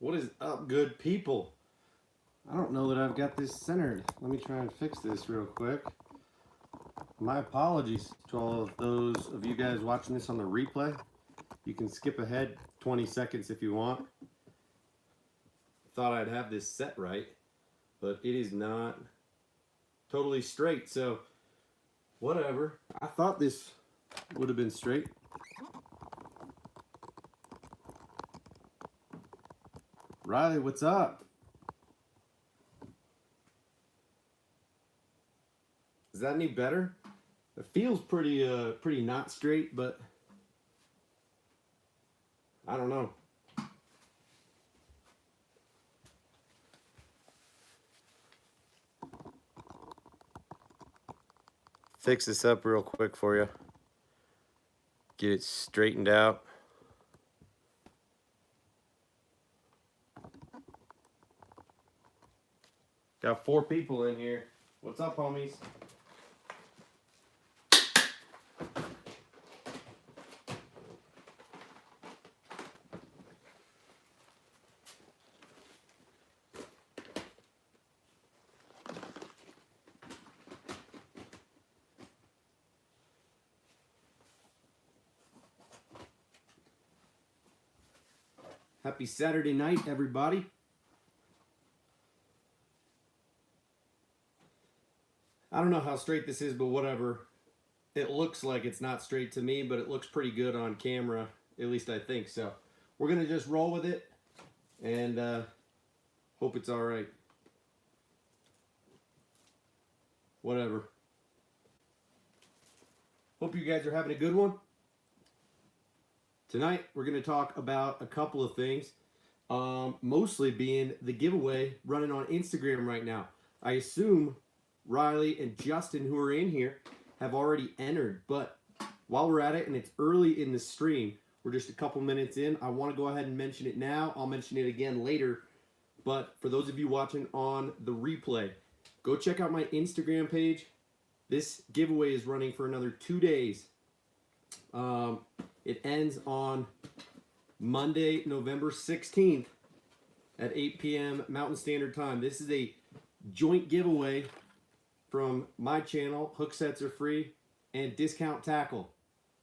What is up, good people? I don't know that I've got this centered. Let me try and fix this real quick. My apologies to all of those of you guys watching this on the replay. You can skip ahead 20 seconds if you want. Thought I'd have this set right, but it is not totally straight, so whatever. I thought this would have been straight. Riley, what's up? Is that any better? It feels pretty not straight, but I don't know. Fix this up real quick for you. Get it straightened out. Got 4 people in here. What's up, homies? Happy Saturday night, everybody. I don't know how straight this is, but whatever. It looks like it's not straight to me, but it looks pretty good on camera. At least I think so. We're going to just roll with it and hope it's all right. Whatever. Hope you guys are having a good one. Tonight, we're going to talk about a couple of things, mostly being the giveaway running on Instagram right now. I assume Riley and Justin, who are in here, have already entered, but while we're at it and it's early in the stream, we're just a couple minutes in, I want to go ahead and mention it now. I'll mention it again later, but for those of you watching on the replay, go check out my Instagram page. This giveaway is running for another 2 days. It ends on Monday, November 16th at 8 p.m. Mountain Standard Time. This is a joint giveaway from my channel, Hooksets Are Free, and Discount Tackle,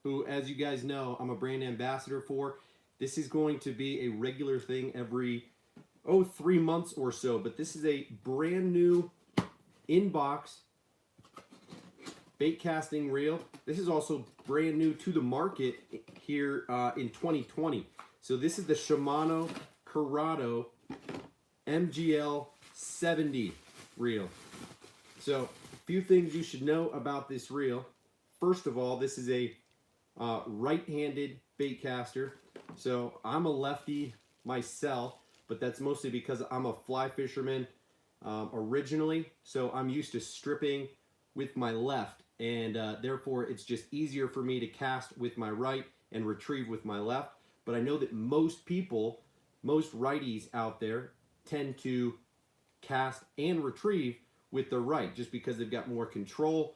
who, as you guys know, I'm a brand ambassador for. This is going to be a regular thing every, 3 months or so, but this is a brand new in-box bait casting reel. This is also brand new to the market here in 2020. So this is the Shimano Corrado MGL 70 reel. So a few things you should know about this reel. First of all, this is a right-handed bait caster. So I'm a lefty myself, but that's mostly because I'm a fly fisherman originally. So I'm used to stripping with my left, and therefore it's just easier for me to cast with my right and retrieve with my left. But I know that most people, most righties out there, tend to cast and retrieve with the right, just because they've got more control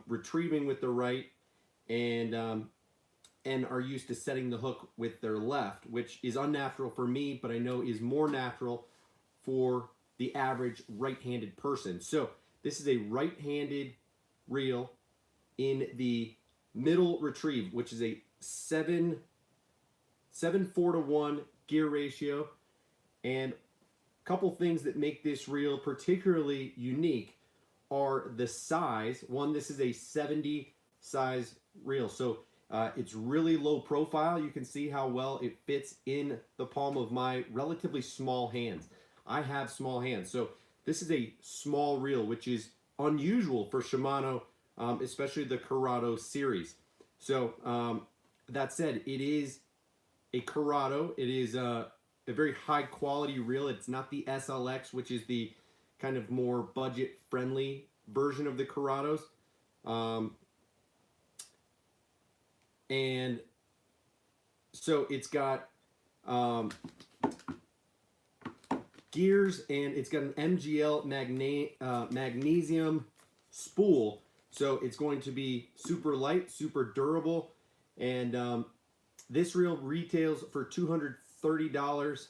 retrieving with the right, and are used to setting the hook with their left, which is unnatural for me, but I know is more natural for the average right-handed person. So this is a right-handed reel in the middle retrieve, which is a 7-4 to 1 gear ratio. And a couple things that make this reel particularly unique are the size. One, this is a 70 size reel, so it's really low profile. You can see how well it fits in the palm of my relatively small hands. I have small hands, so this is a small reel, which is unusual for Shimano, especially the Corrado series. So that said, it is a Corrado. It is a very high quality reel. It's not the SLX, which is the kind of more budget friendly version of the Corrados. And so it's got gears, and it's got an MGL magnesium spool, so it's going to be super light, super durable, and this reel retails for $230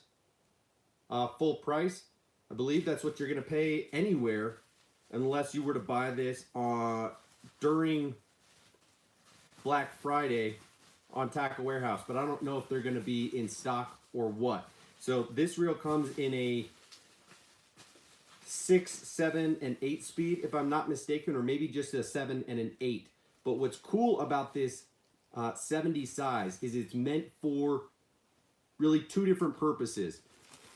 full price. I believe that's what you're going to pay anywhere unless you were to buy this during Black Friday on Tackle Warehouse, but I don't know if they're going to be in stock or what. So this reel comes in a 6, 7, and 8 speed, if I'm not mistaken, or maybe just a 7 and an 8. But what's cool about this 70 size is it's meant for really 2 different purposes.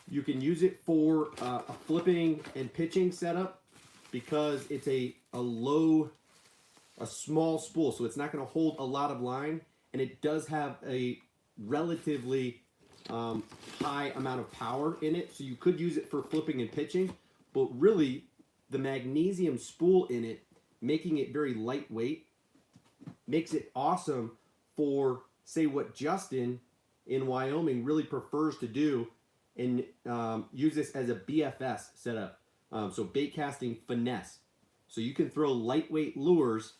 You can use it for a flipping and pitching setup because it's a small spool, so it's not going to hold a lot of line, and it does have a relatively high amount of power in it, so you could use it for flipping and pitching, but really the magnesium spool in it, making it very lightweight, makes it awesome for, say, what Justin in Wyoming really prefers to do and use this as a BFS setup, so bait casting finesse. So you can throw lightweight lures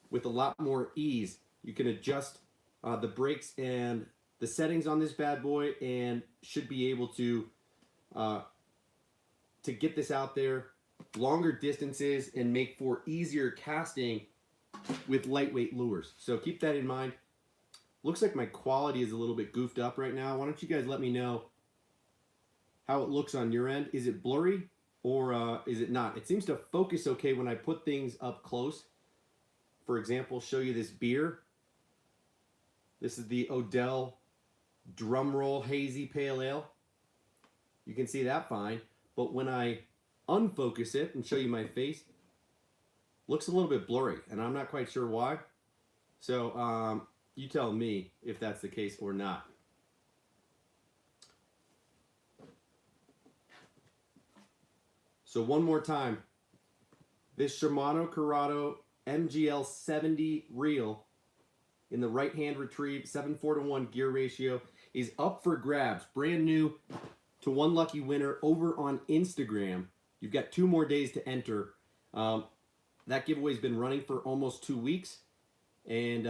with a lot more ease. You can adjust the brakes and the settings on this bad boy and should be able to get this out there longer distances and make for easier casting with lightweight lures. So keep that in mind. Looks like my quality is a little bit goofed up right now. Why don't you guys let me know how it looks on your end? Is it blurry or is it not? It seems to focus okay when I put things up close. For example, show you this beer. This is the Odell Drumroll Hazy Pale Ale. You can see that fine, but when I unfocus it and show you my face, looks a little bit blurry, and I'm not quite sure why. So you tell me if that's the case or not. So one more time, this Shimano Corrado MGL 70 reel in the right hand retrieve 7:4 to 1 gear ratio is up for grabs, brand new to one lucky winner over on Instagram. You've got 2 more days to enter. That giveaway's been running for almost 2 weeks and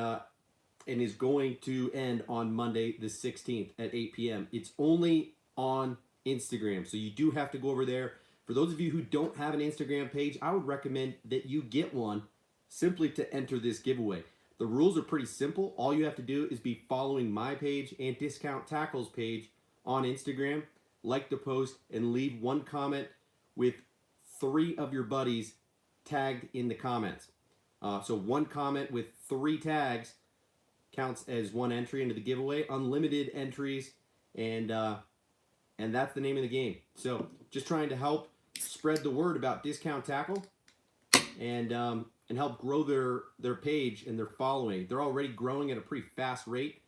is going to end on Monday the 16th at 8 p.m. It's only on Instagram, so you do have to go over there. For those of you who don't have an Instagram page, I would recommend that you get one simply to enter this giveaway. The rules are pretty simple. All you have to do is be following my page and Discount Tackle's page on Instagram, like the post, and leave one comment with 3 of your buddies tagged in the comments. So 1 comment with 3 tags counts as 1 entry into the giveaway. Unlimited entries, and that's the name of the game. So just trying to help spread the word about Discount Tackle and help grow their page and their following. They're already growing at a pretty fast rate,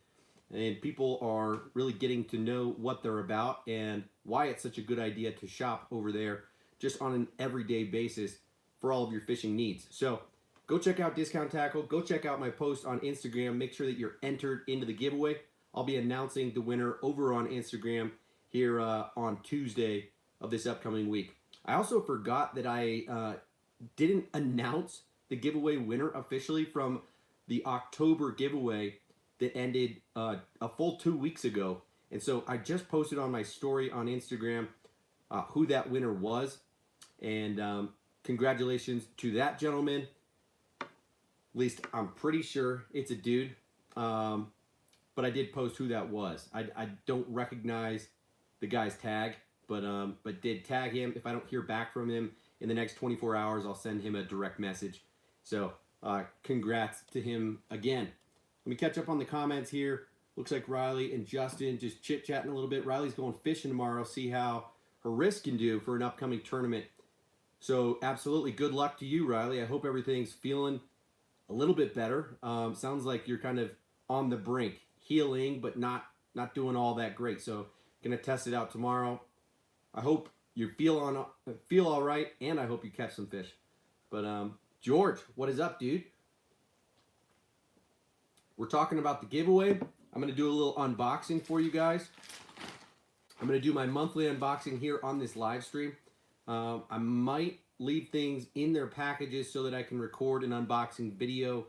and people are really getting to know what they're about and why it's such a good idea to shop over there just on an everyday basis for all of your fishing needs. So go check out Discount Tackle. Go check out my post on Instagram. Make sure that you're entered into the giveaway. I'll be announcing the winner over on Instagram here on Tuesday of this upcoming week. I also forgot that I didn't announce the giveaway winner officially from the October giveaway that ended a full 2 weeks ago. And so I just posted on my story on Instagram who that winner was. And congratulations to that gentleman. At least I'm pretty sure it's a dude. But I did post who that was. I don't recognize the guy's tag, but did tag him. If I don't hear back from him in the next 24 hours, I'll send him a direct message. So congrats to him again. Let me catch up on the comments here. Looks like Riley and Justin just chit-chatting a little bit. Riley's going fishing tomorrow, see how her wrist can do for an upcoming tournament. So absolutely good luck to you, Riley. I hope everything's feeling a little bit better. Sounds like you're kind of on the brink, healing, but not doing all that great. So gonna test it out tomorrow. I hope you feel all right, and I hope you catch some fish. But George, what is up, dude? We're talking about the giveaway. I'm going to do a little unboxing for you guys. I'm going to do my monthly unboxing here on this live stream. I might leave things in their packages so that I can record an unboxing video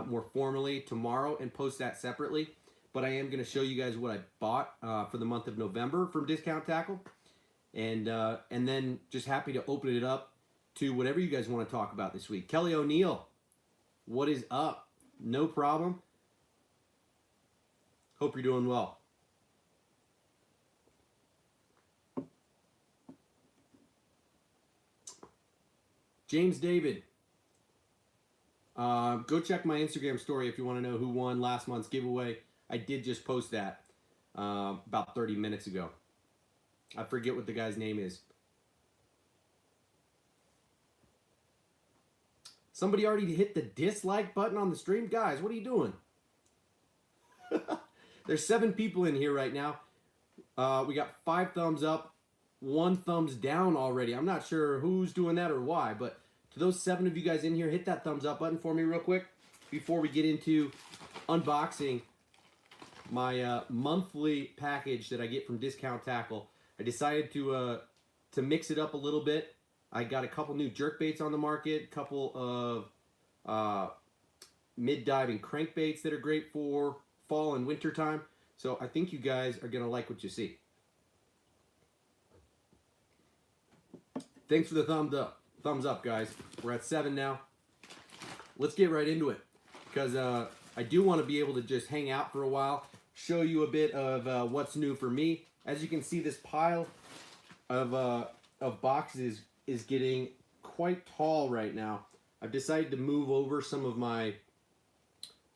more formally tomorrow and post that separately. But I am going to show you guys what I bought for the month of November from Discount Tackle. and then just happy to open it up to whatever you guys want to talk about this week. Kelly O'Neill, what is up? No problem. Hope you're doing well. James David, go check my Instagram story if you want to know who won last month's giveaway. I did just post that about 30 minutes ago. I forget what the guy's name is. Somebody already hit the dislike button on the stream? Guys, what are you doing? There's 7 people in here right now. We got 5 thumbs up, 1 thumbs down already. I'm not sure who's doing that or why, but to those 7 of you guys in here, hit that thumbs up button for me real quick before we get into unboxing my monthly package that I get from Discount Tackle. I decided to mix it up a little bit. I got a couple new jerk baits on the market, a couple of mid-diving crankbaits that are great for fall and winter time. So I think you guys are gonna like what you see. Thanks for the thumbs up, guys. We're at 7 now. Let's get right into it, because I do want to be able to just hang out for a while, show you a bit of what's new for me. As you can see, this pile of boxes is getting quite tall right now. I've decided to move over some of my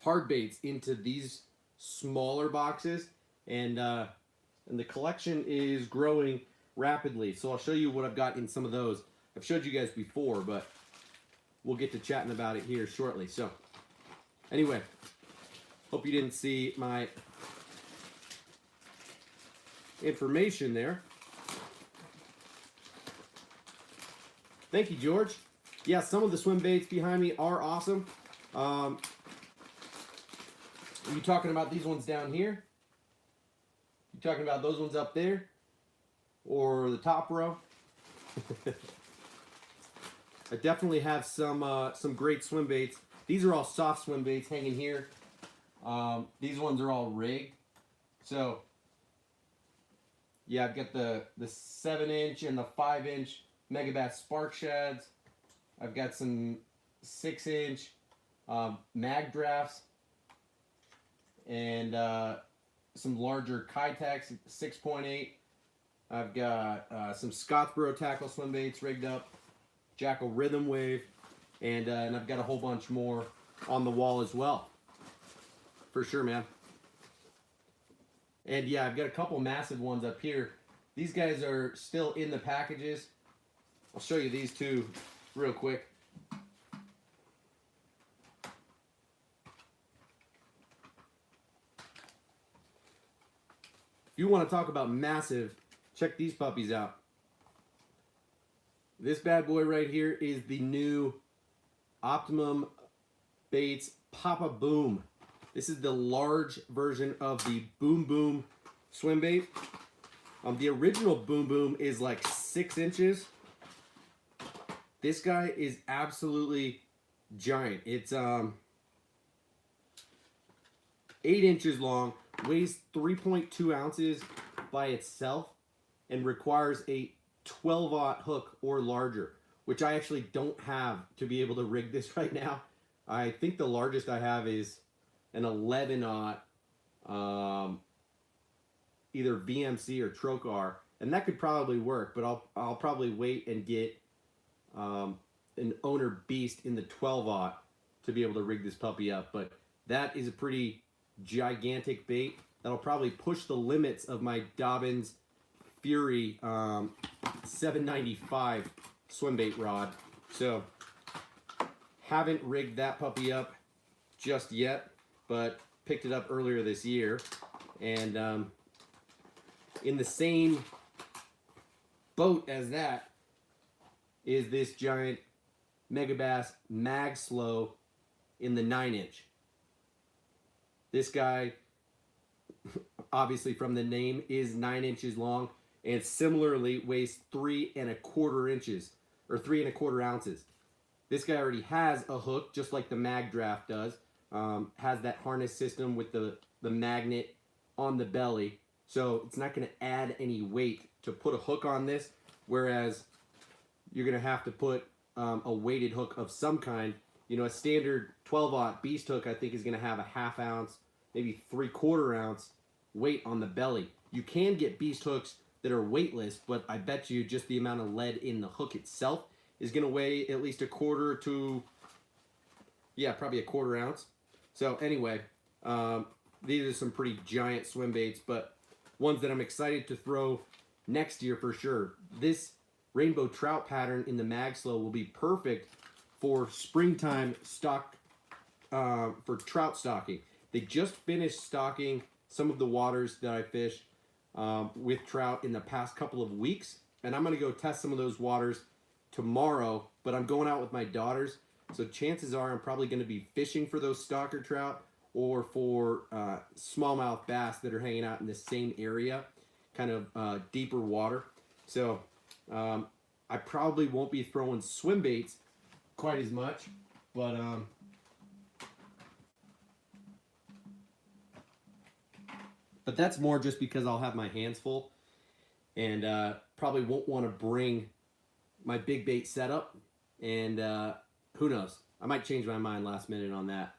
hard baits into these smaller boxes, and the collection is growing rapidly. So I'll show you what I've got in some of those. I've showed you guys before, but we'll get to chatting about it here shortly. So anyway, hope you didn't see my information there. Thank you, George. Yeah, some of the swim baits behind me are awesome. Are you talking about these ones down here? You talking about those ones up there? Or the top row? I definitely have some great swim baits. These are all soft swim baits hanging here. These ones are all rigged. So yeah, I've got the 7-inch and the 5-inch Megabass Spark Shads. I've got some 6-inch mag drafts and some larger Keitech 6.8. I've got some Spro tackle swim baits rigged up, Jackal Rhythm Wave, and I've got a whole bunch more on the wall as well. For sure, man. And yeah, I've got a couple massive ones up here. These guys are still in the packages. I'll show you these two real quick. If you want to talk about massive, check these puppies out. This bad boy right here is the new Optimum Baits Papa Boom. This is the large version of the Boom Boom swim bait. The original Boom Boom is like 6 inches. This guy is absolutely giant. It's 8 inches long, weighs 3.2 ounces by itself, and requires a 12-aught hook or larger, which I actually don't have to be able to rig this right now. I think the largest I have is an 11-aught, either VMC or Trocar, and that could probably work, but I'll probably wait and get an owner beast in the 12-aught to be able to rig this puppy up. But that is a pretty gigantic bait that'll probably push the limits of my Dobbins Fury 795 swim bait rod. So haven't rigged that puppy up just yet, but picked it up earlier this year. And in the same boat as that is this giant Megabass Mag Slow in the 9-inch. This guy, obviously from the name, is 9 inches long and similarly weighs 3 1/4 inches or 3 1/4 ounces. This guy already has a hook, just like the Mag Draft does. Has that harness system with the magnet on the belly, so it's not going to add any weight to put a hook on this, whereas you're going to have to put a weighted hook of some kind. You know, a standard 12-aught beast hook, I think, is going to have a 1/2 ounce, maybe 3/4 ounce weight on the belly. You can get beast hooks that are weightless, but I bet you just the amount of lead in the hook itself is going to weigh at least 1/4 to, yeah, probably 1/4 ounce. So anyway, these are some pretty giant swim baits, but ones that I'm excited to throw next year for sure. This rainbow trout pattern in the mag slow will be perfect for springtime stock, for trout stocking. They just finished stocking some of the waters that I fish with trout in the past couple of weeks, and I'm going to go test some of those waters tomorrow, but I'm going out with my daughters, so chances are I'm probably going to be fishing for those stalker trout or for smallmouth bass that are hanging out in the same area, kind of deeper water. So I probably won't be throwing swim baits quite as much, but that's more just because I'll have my hands full and probably won't want to bring my big bait setup, and who knows, I might change my mind last minute on that.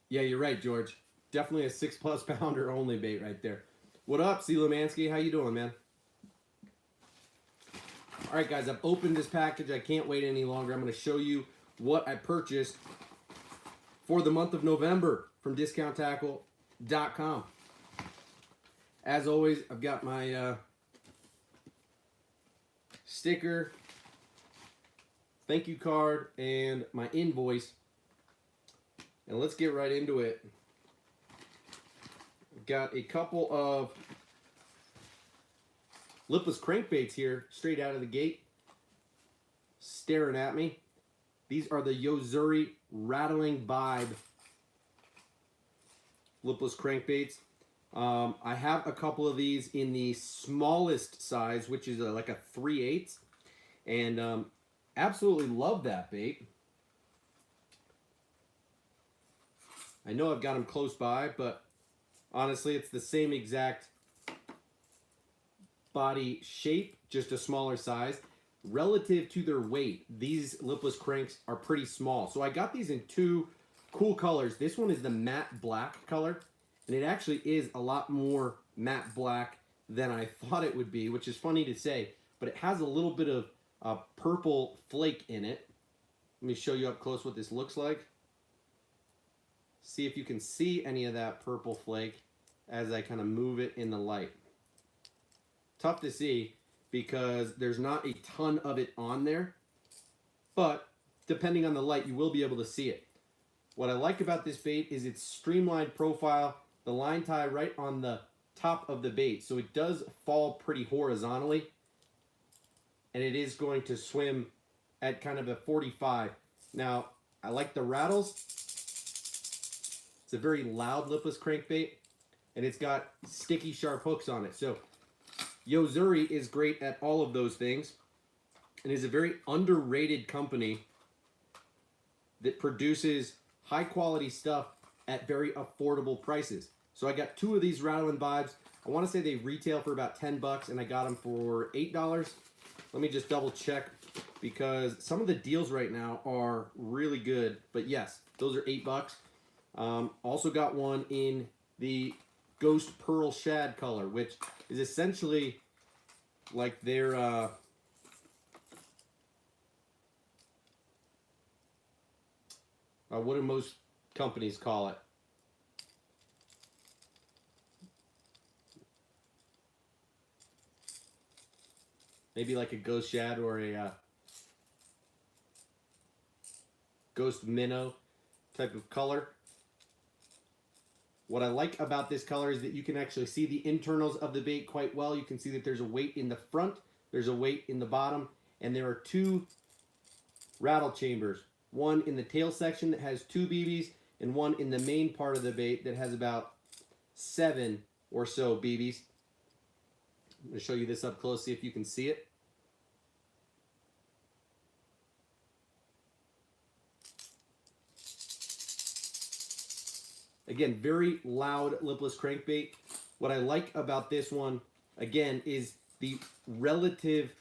Yeah, you're right, George. Definitely a 6+ pounder only bait right there. What up, C. Lemansky? How you doing, man? All right, guys, I've opened this package. I can't wait any longer. I'm going to show you what I purchased for the month of November from DiscountTackle.com. As always, I've got my sticker, thank you card, and my invoice. And let's get right into it. I've got a couple of lipless crankbaits here, straight out of the gate, staring at me. These are the Yozuri Rattling Vibe lipless crankbaits. I have a couple of these in the smallest size, which is like a 3/8, and absolutely love that bait. I know I've got them close by, but honestly, it's the same exact body shape, just a smaller size. Relative to their weight, these lipless cranks are pretty small. So I got these in two cool colors. This one is the matte black color, and it actually is a lot more matte black than I thought it would be, which is funny to say, but it has a little bit of purple flake in it. Let me show you up close what this looks like. See if you can see any of that purple flake as I kind of move it in the light. Tough to see because there's not a ton of it on there, but depending on the light, you will be able to see it. What I like about this bait is its streamlined profile, the line tie right on the top of the bait, so it does fall pretty horizontally, and it is going to swim at kind of a 45. Now, I like the rattles. It's a very loud lipless crankbait, and it's got sticky, sharp hooks on it. So Yozuri is great at all of those things, and is a very underrated company that produces high-quality stuff at very affordable prices. So I got two of these Rattling Vibes. I want to say they retail for about 10 bucks, and I got them for $8. Let me just double check, because some of the deals right now are really good. But yes, those are 8 bucks. Also got one in the Ghost Pearl Shad color, which is essentially like their what do most companies call it? Maybe like a Ghost Shad or a Ghost Minnow type of color. What I like about this color is that you can actually see the internals of the bait quite well. You can see that there's a weight in the front, there's a weight in the bottom, and there are two rattle chambers. One in the tail section that has 2 BBs, and one in the main part of the bait that has about 7 or so BBs. I'm going to show you this up close, see if you can see it. Again, very loud lipless crankbait. What I like about this one, again, is the relative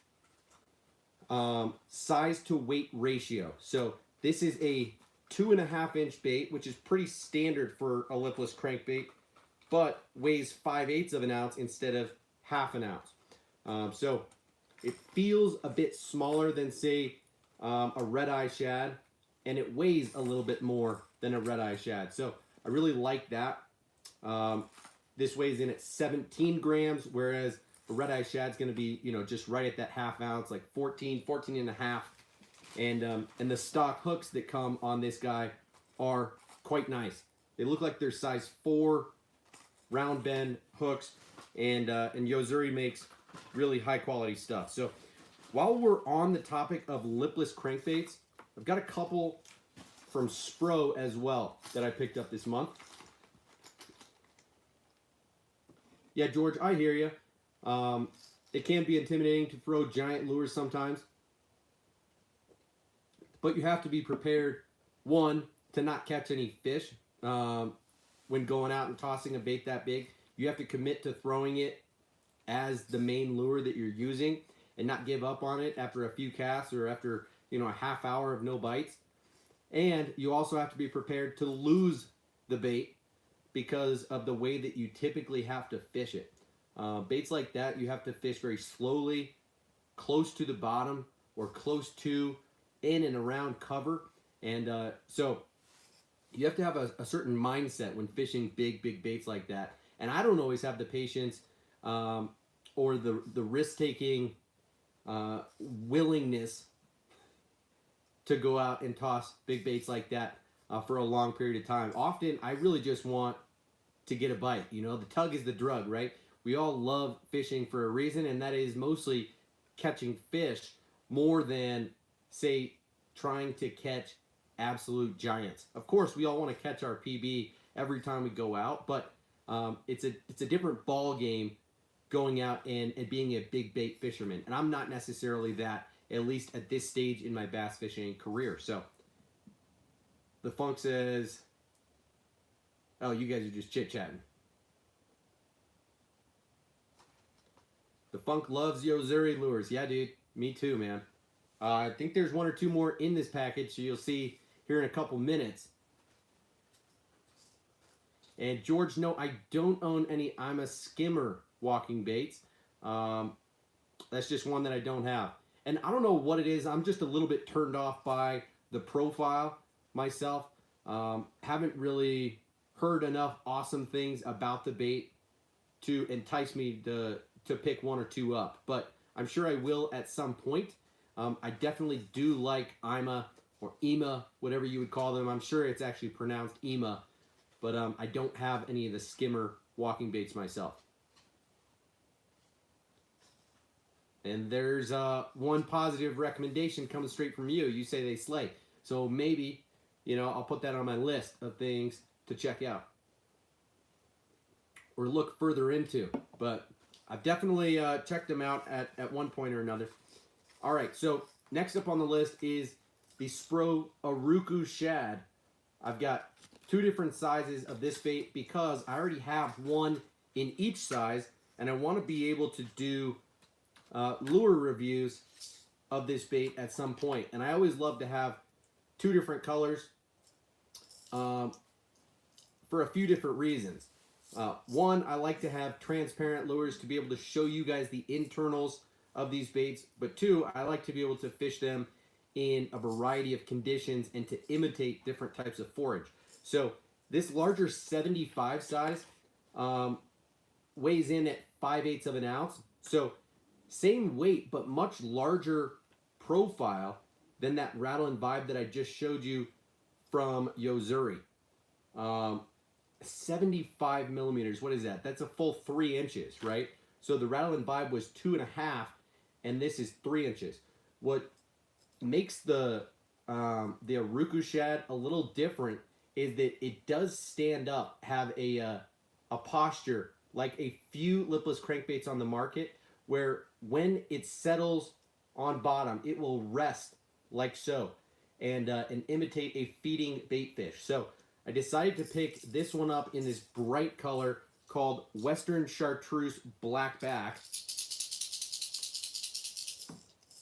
size to weight ratio. So this is a 2.5-inch bait, which is pretty standard for a lipless crankbait, but weighs 5/8 of an ounce instead of half an ounce. So it feels a bit smaller than, say, a red-eye shad, and it weighs a little bit more than a red-eye shad. So I really like that. This weighs in at 17 grams, whereas a red-eye shad's going to be, you know, just right at that half ounce, like 14 and a half. And the stock hooks that come on this guy are quite nice. They look like they're size 4 round bend hooks, and Yozuri makes really high quality stuff. So while we're on the topic of lipless crankbaits, I've got a couple from Spro as well that I picked up this month. Yeah, George, I hear you. It can be intimidating to throw giant lures sometimes, but you have to be prepared, one, to not catch any fish when going out and tossing a bait that big. You have to commit to throwing it as the main lure that you're using and not give up on it after a few casts or after, you know, a half hour of no bites. And you also have to be prepared to lose the bait because of the way that you typically have to fish it. Baits like that, you have to fish very slowly, close to the bottom or close to, in and around cover. And so you have to have a certain mindset when fishing big baits like that. And I don't always have the patience or the risk-taking willingness to go out and toss big baits like that for a long period of time. Often, I really just want to get a bite. You know, the tug is the drug, right? We all love fishing for a reason, and that is mostly catching fish more than, say, trying to catch absolute giants. Of course, we all want to catch our PB every time we go out, but it's a different ball game going out and being a big bait fisherman. And I'm not necessarily that, at least at this stage in my bass fishing career. So the Funk says, oh, you guys are just chit-chatting. The Funk loves Yozuri lures. Yeah, dude. Me too, man. I think there's one or two more in this package, so you'll see here in a couple minutes. And George, no, I don't own any I'm a Skimmer walking baits. That's just one that I don't have. And I don't know what it is. I'm just a little bit turned off by the profile myself. Haven't really heard enough awesome things about the bait to entice me to pick one or two up. But I'm sure I will at some point. I definitely do like IMA or EMA, whatever you would call them. I'm sure it's actually pronounced EMA. But I don't have any of the Skimmer walking baits myself. And there's one positive recommendation coming straight from you. You say they slay. So maybe, you know, I'll put that on my list of things to check out or look further into. But I've definitely checked them out at one point or another. All right, so next up on the list is the Spro Aruku Shad. I've got two different sizes of this bait because I already have one in each size, and I want to be able to do lure reviews of this bait at some point. And I always love to have two different colors for a few different reasons. One, I like to have transparent lures to be able to show you guys the internals of these baits. But two, I like to be able to fish them in a variety of conditions and to imitate different types of forage. So this larger 75 size weighs in at 5/8 of an ounce. So same weight, but much larger profile than that Rattling Vibe that I just showed you from Yozuri. 75 millimeters, what is that? That's a full 3 inches, right? So the Rattling Vibe was 2.5, and this is 3 inches. What makes the Aruku Shad a little different is that it does stand up, have a posture like a few lipless crankbaits on the market, where when it settles on bottom, it will rest like so, and imitate a feeding bait fish. So I decided to pick this one up in this bright color called Western Chartreuse Blackback.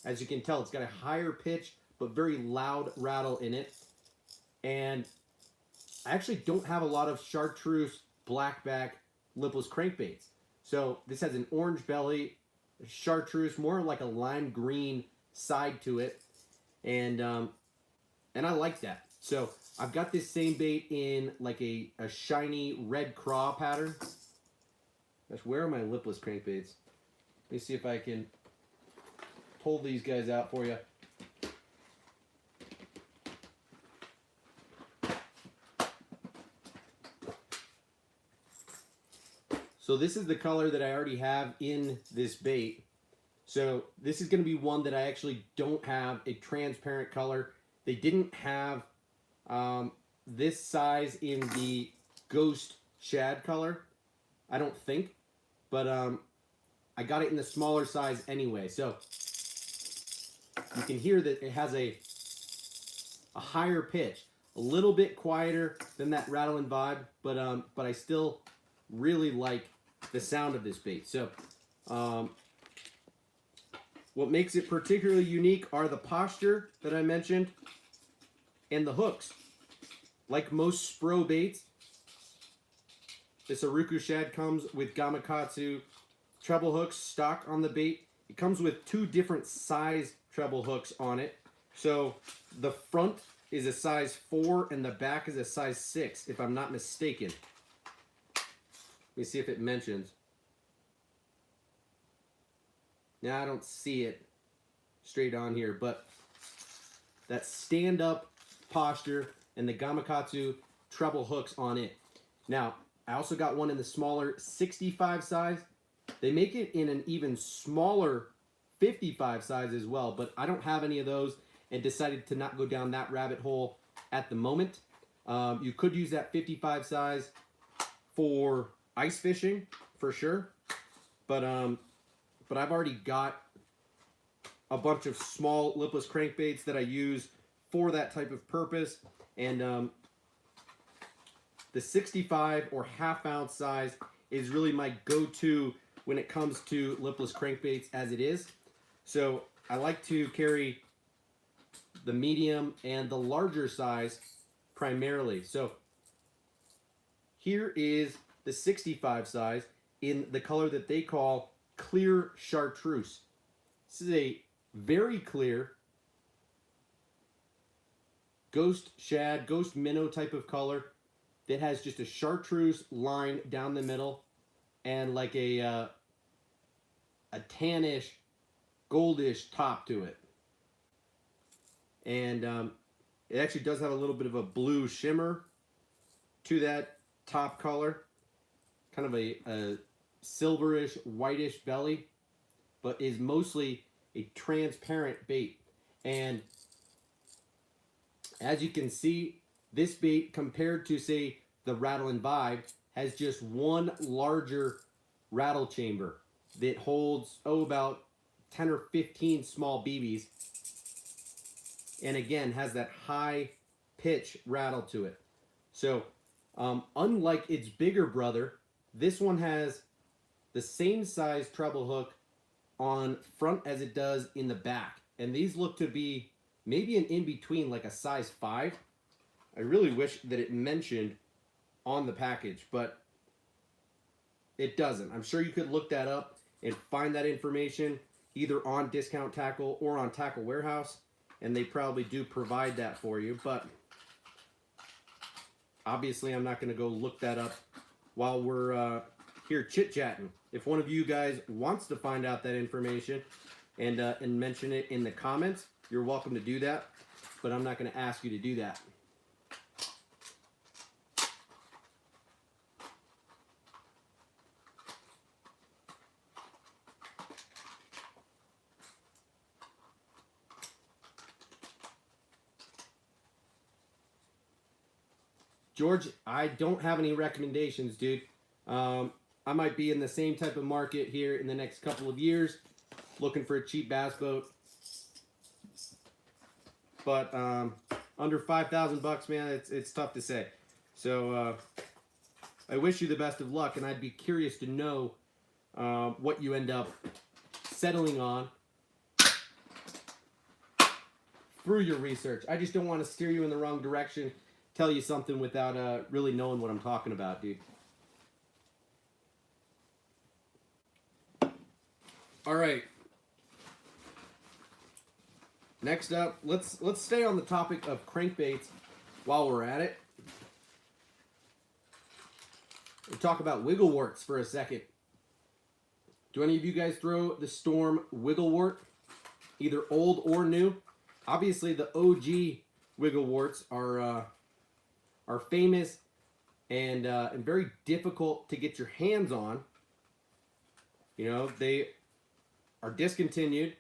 As you can tell, it's got a higher pitch but very loud rattle in it. And I actually don't have a lot of chartreuse blackback lipless crankbaits. So this has an orange belly, chartreuse, more like a lime green side to it. And I like that. So I've got this same bait in like a shiny red craw pattern. Gosh, where are my lipless crankbaits? Let me see if I can pull these guys out for you. So this is the color that I already have in this bait. So this is going to be one that I actually don't have a transparent color. They didn't have this size in the Ghost Shad color, I don't think. But I got it in the smaller size anyway. So you can hear that it has a higher pitch, a little bit quieter than that Rattling vibe, but I still really like the sound of this bait. So what makes it particularly unique are the posture that I mentioned and the hooks. Like most Spro baits, this Aruku shad comes with Gamakatsu treble hooks stock on the bait. It comes with 2 different size treble hooks on it. So the front is a size 4 and the back is a size 6, if I'm not mistaken. Let me see if it mentions. Now I don't see it straight on here, but that stand-up posture and the Gamakatsu treble hooks on it. Now, I also got one in the smaller 65 size. They make it in an even smaller 55 size as well, but I don't have any of those and decided to not go down that rabbit hole at the moment. You could use that 55 size for ice fishing for sure, but I've already got a bunch of small lipless crankbaits that I use for that type of purpose, and the 65 or half-ounce size is really my go-to when it comes to lipless crankbaits as it is. So I like to carry the medium and the larger size primarily. So here is the 65 size in the color that they call clear chartreuse. This is a very clear ghost shad, ghost minnow type of color that has just a chartreuse line down the middle and like a tannish, goldish top to it. And it actually does have a little bit of a blue shimmer to that top color. Kind of a silverish, whitish belly, but is mostly a transparent bait. And as you can see, this bait compared to, say, the Rattling Vibe has just one larger rattle chamber that holds, about 10 or 15 small BBs. And again, has that high pitch rattle to it. So, unlike its bigger brother, this one has the same size treble hook on front as it does in the back. And these look to be maybe an in-between, like a size 5. I really wish that it mentioned on the package, but it doesn't. I'm sure you could look that up and find that information either on Discount Tackle or on Tackle Warehouse, and they probably do provide that for you, but obviously I'm not going to go look that up while we're here chit-chatting. If one of you guys wants to find out that information and mention it in the comments, you're welcome to do that, but I'm not going to ask you to do that. George, I don't have any recommendations, dude. I might be in the same type of market here in the next couple of years, looking for a cheap bass boat. But under $5,000 bucks, man, it's tough to say. So I wish you the best of luck, and I'd be curious to know what you end up settling on through your research. I just don't want to steer you in the wrong direction, tell you something without really knowing what I'm talking about, dude. All right. Next up, let's stay on the topic of crankbaits while we're at it. We'll talk about wiggleworts for a second. Do any of you guys throw the Storm wigglewort, either old or new? Obviously, the OG wiggleworts are famous and very difficult to get your hands on. You know, they are discontinued.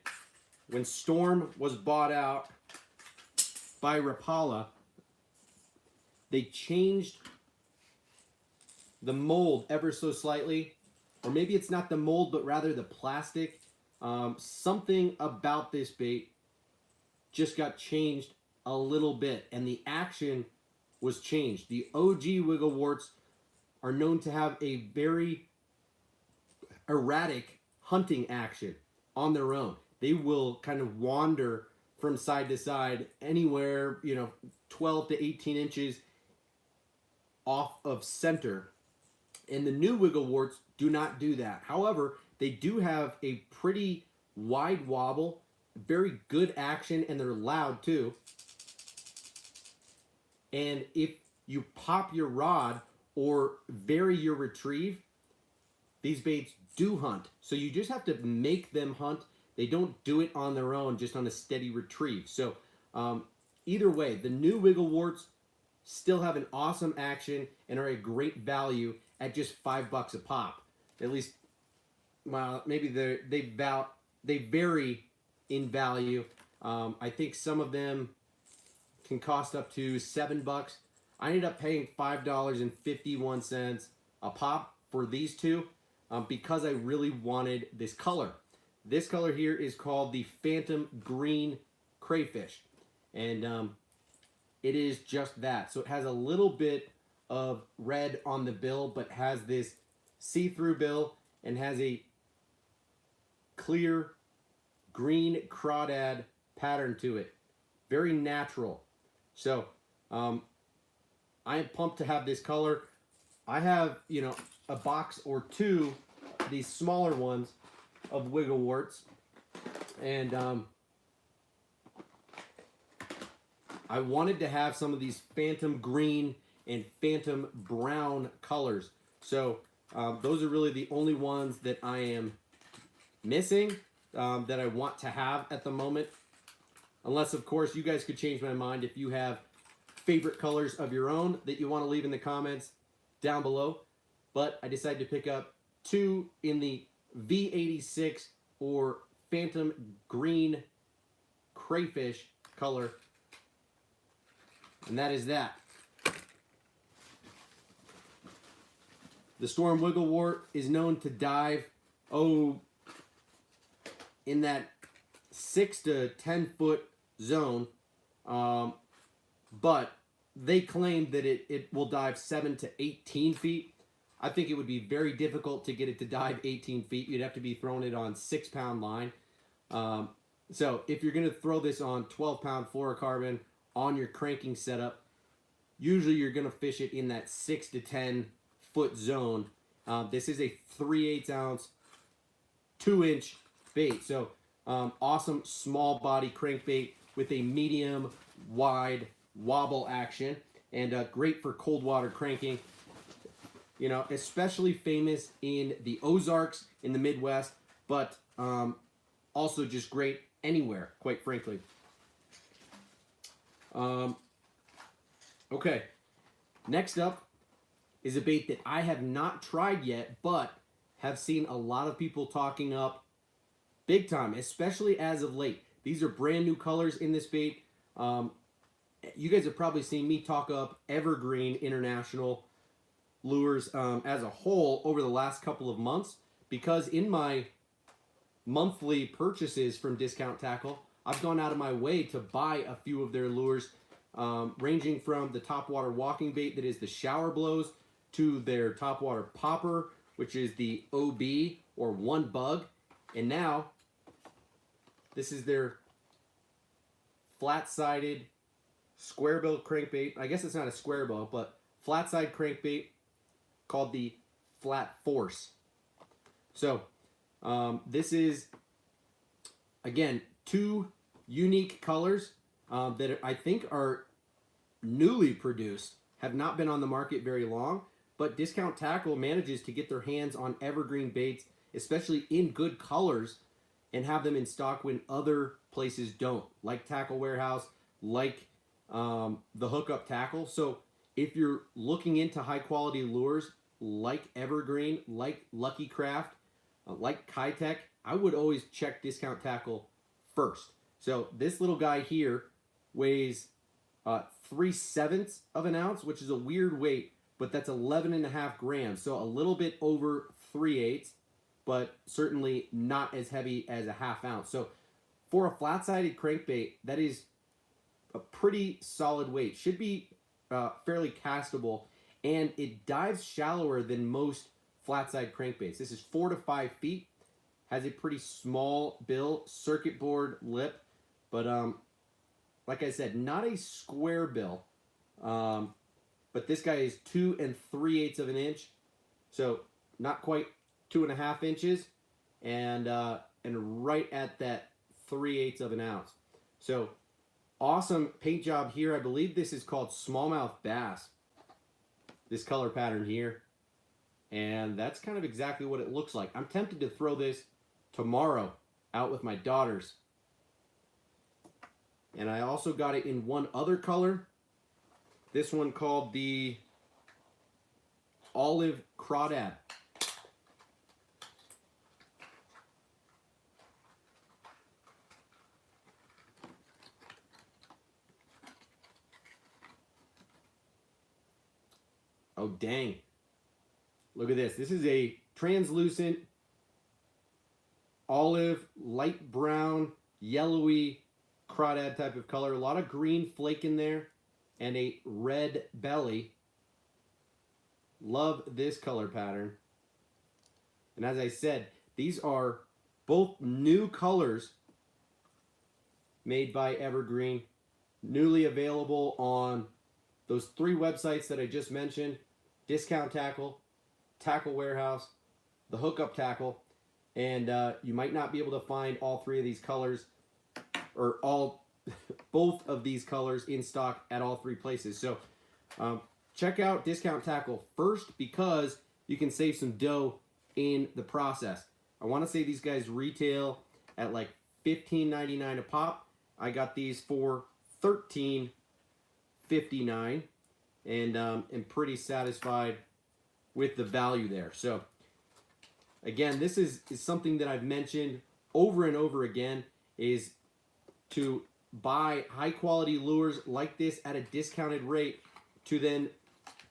When Storm was bought out by Rapala, they changed the mold ever so slightly. Or maybe it's not the mold, but rather the plastic. Something about this bait just got changed a little bit, and the action was changed. The OG wiggleworts are known to have a very erratic hunting action on their own. They will kind of wander from side to side anywhere, 12 to 18 inches off of center. And the new wiggleworts do not do that. However, they do have a pretty wide wobble, very good action, and they're loud too. And if you pop your rod or vary your retrieve, these baits do hunt. So you just have to make them hunt. They don't do it on their own, just on a steady retrieve. So either way, the new wiggleworts still have an awesome action and are a great value at just $5 a pop. At least, well, maybe they vary in value. I think some of them can cost up to $7. I ended up paying $5.51 a pop for these two because I really wanted this color. This color here is called the Phantom Green Crayfish, and it is just that. So it has a little bit of red on the bill, but has this see-through bill and has a clear green crawdad pattern to it. Very natural. So I am pumped to have this color. I have, a box or two, these smaller ones of wiggleworts, and I wanted to have some of these Phantom Green and Phantom Brown colors. So those are really the only ones that I am missing that I want to have at the moment. Unless, of course, you guys could change my mind if you have favorite colors of your own that you want to leave in the comments down below. But I decided to pick up two in the V86 or Phantom Green Crayfish color. And that is that. The Storm wigglewort is known to dive, in that 6 to 10 foot zone, but they claim that it will dive 7 to 18 feet. I think it would be very difficult to get it to dive 18 feet. You'd have to be throwing it on 6-pound line. So if you're going to throw this on 12-pound fluorocarbon on your cranking setup, usually you're going to fish it in that 6 to 10 foot zone. This is a 3/8 ounce, 2-inch bait. So awesome small body crankbait with a medium wide wobble action, and great for cold water cranking. Especially famous in the Ozarks in the Midwest, but also just great anywhere, quite frankly. Okay, next up is a bait that I have not tried yet, but have seen a lot of people talking up big time, especially as of late. These are brand new colors in this bait. You guys have probably seen me talk up Evergreen International lures as a whole over the last couple of months, because in my monthly purchases from Discount Tackle, I've gone out of my way to buy a few of their lures ranging from the topwater walking bait that is the shower blows to their topwater popper, which is the OB or one bug. And now, this is their flat-sided square bill crankbait. I guess it's not a square bill, but flat side crankbait called the Flat Force. So, this is, again, two unique colors that I think are newly produced, have not been on the market very long, but Discount Tackle manages to get their hands on evergreen baits, especially in good colors, and have them in stock when other places don't, like Tackle Warehouse, like the Hookup Tackle. So if you're looking into high quality lures like Evergreen, like Lucky Craft, like Keitech, I would always check Discount Tackle first. So this little guy here weighs 3/7 of an ounce, which is a weird weight, but that's 11.5 grams. So a little bit over 3/8, but certainly not as heavy as a ½ ounce. So for a flat-sided crankbait, that is a pretty solid weight. Should be fairly castable, and it dives shallower than most flat-side crankbaits. This is 4 to 5 feet, has a pretty small bill, circuit board lip, but like I said, not a square bill, but this guy is 2 3/8 of an inch, so not quite 2.5 inches, and right at that 3/8 of an ounce. So awesome paint job here. I believe this is called smallmouth bass, this color pattern here, and that's kind of exactly what it looks like. I'm tempted to throw this tomorrow out with my daughters. And I also got it in one other color, this one called the Olive Crawdad. Oh, dang. Look at this. This is a translucent olive, light brown, yellowy crawdad type of color. A lot of green flake in there and a red belly. Love this color pattern. And as I said, these are both new colors made by Evergreen, newly available on those 3 websites that I just mentioned: Discount Tackle, Tackle Warehouse, the Hookup Tackle, and you might not be able to find all 3 of these colors, or both of these colors in stock at all 3 places. So check out Discount Tackle first, because you can save some dough in the process. I want to say these guys retail at like $15.99 a pop. I got these for $13.59, and am pretty satisfied with the value there. So again, this is something that I've mentioned over and over again, is to buy high quality lures like this at a discounted rate to then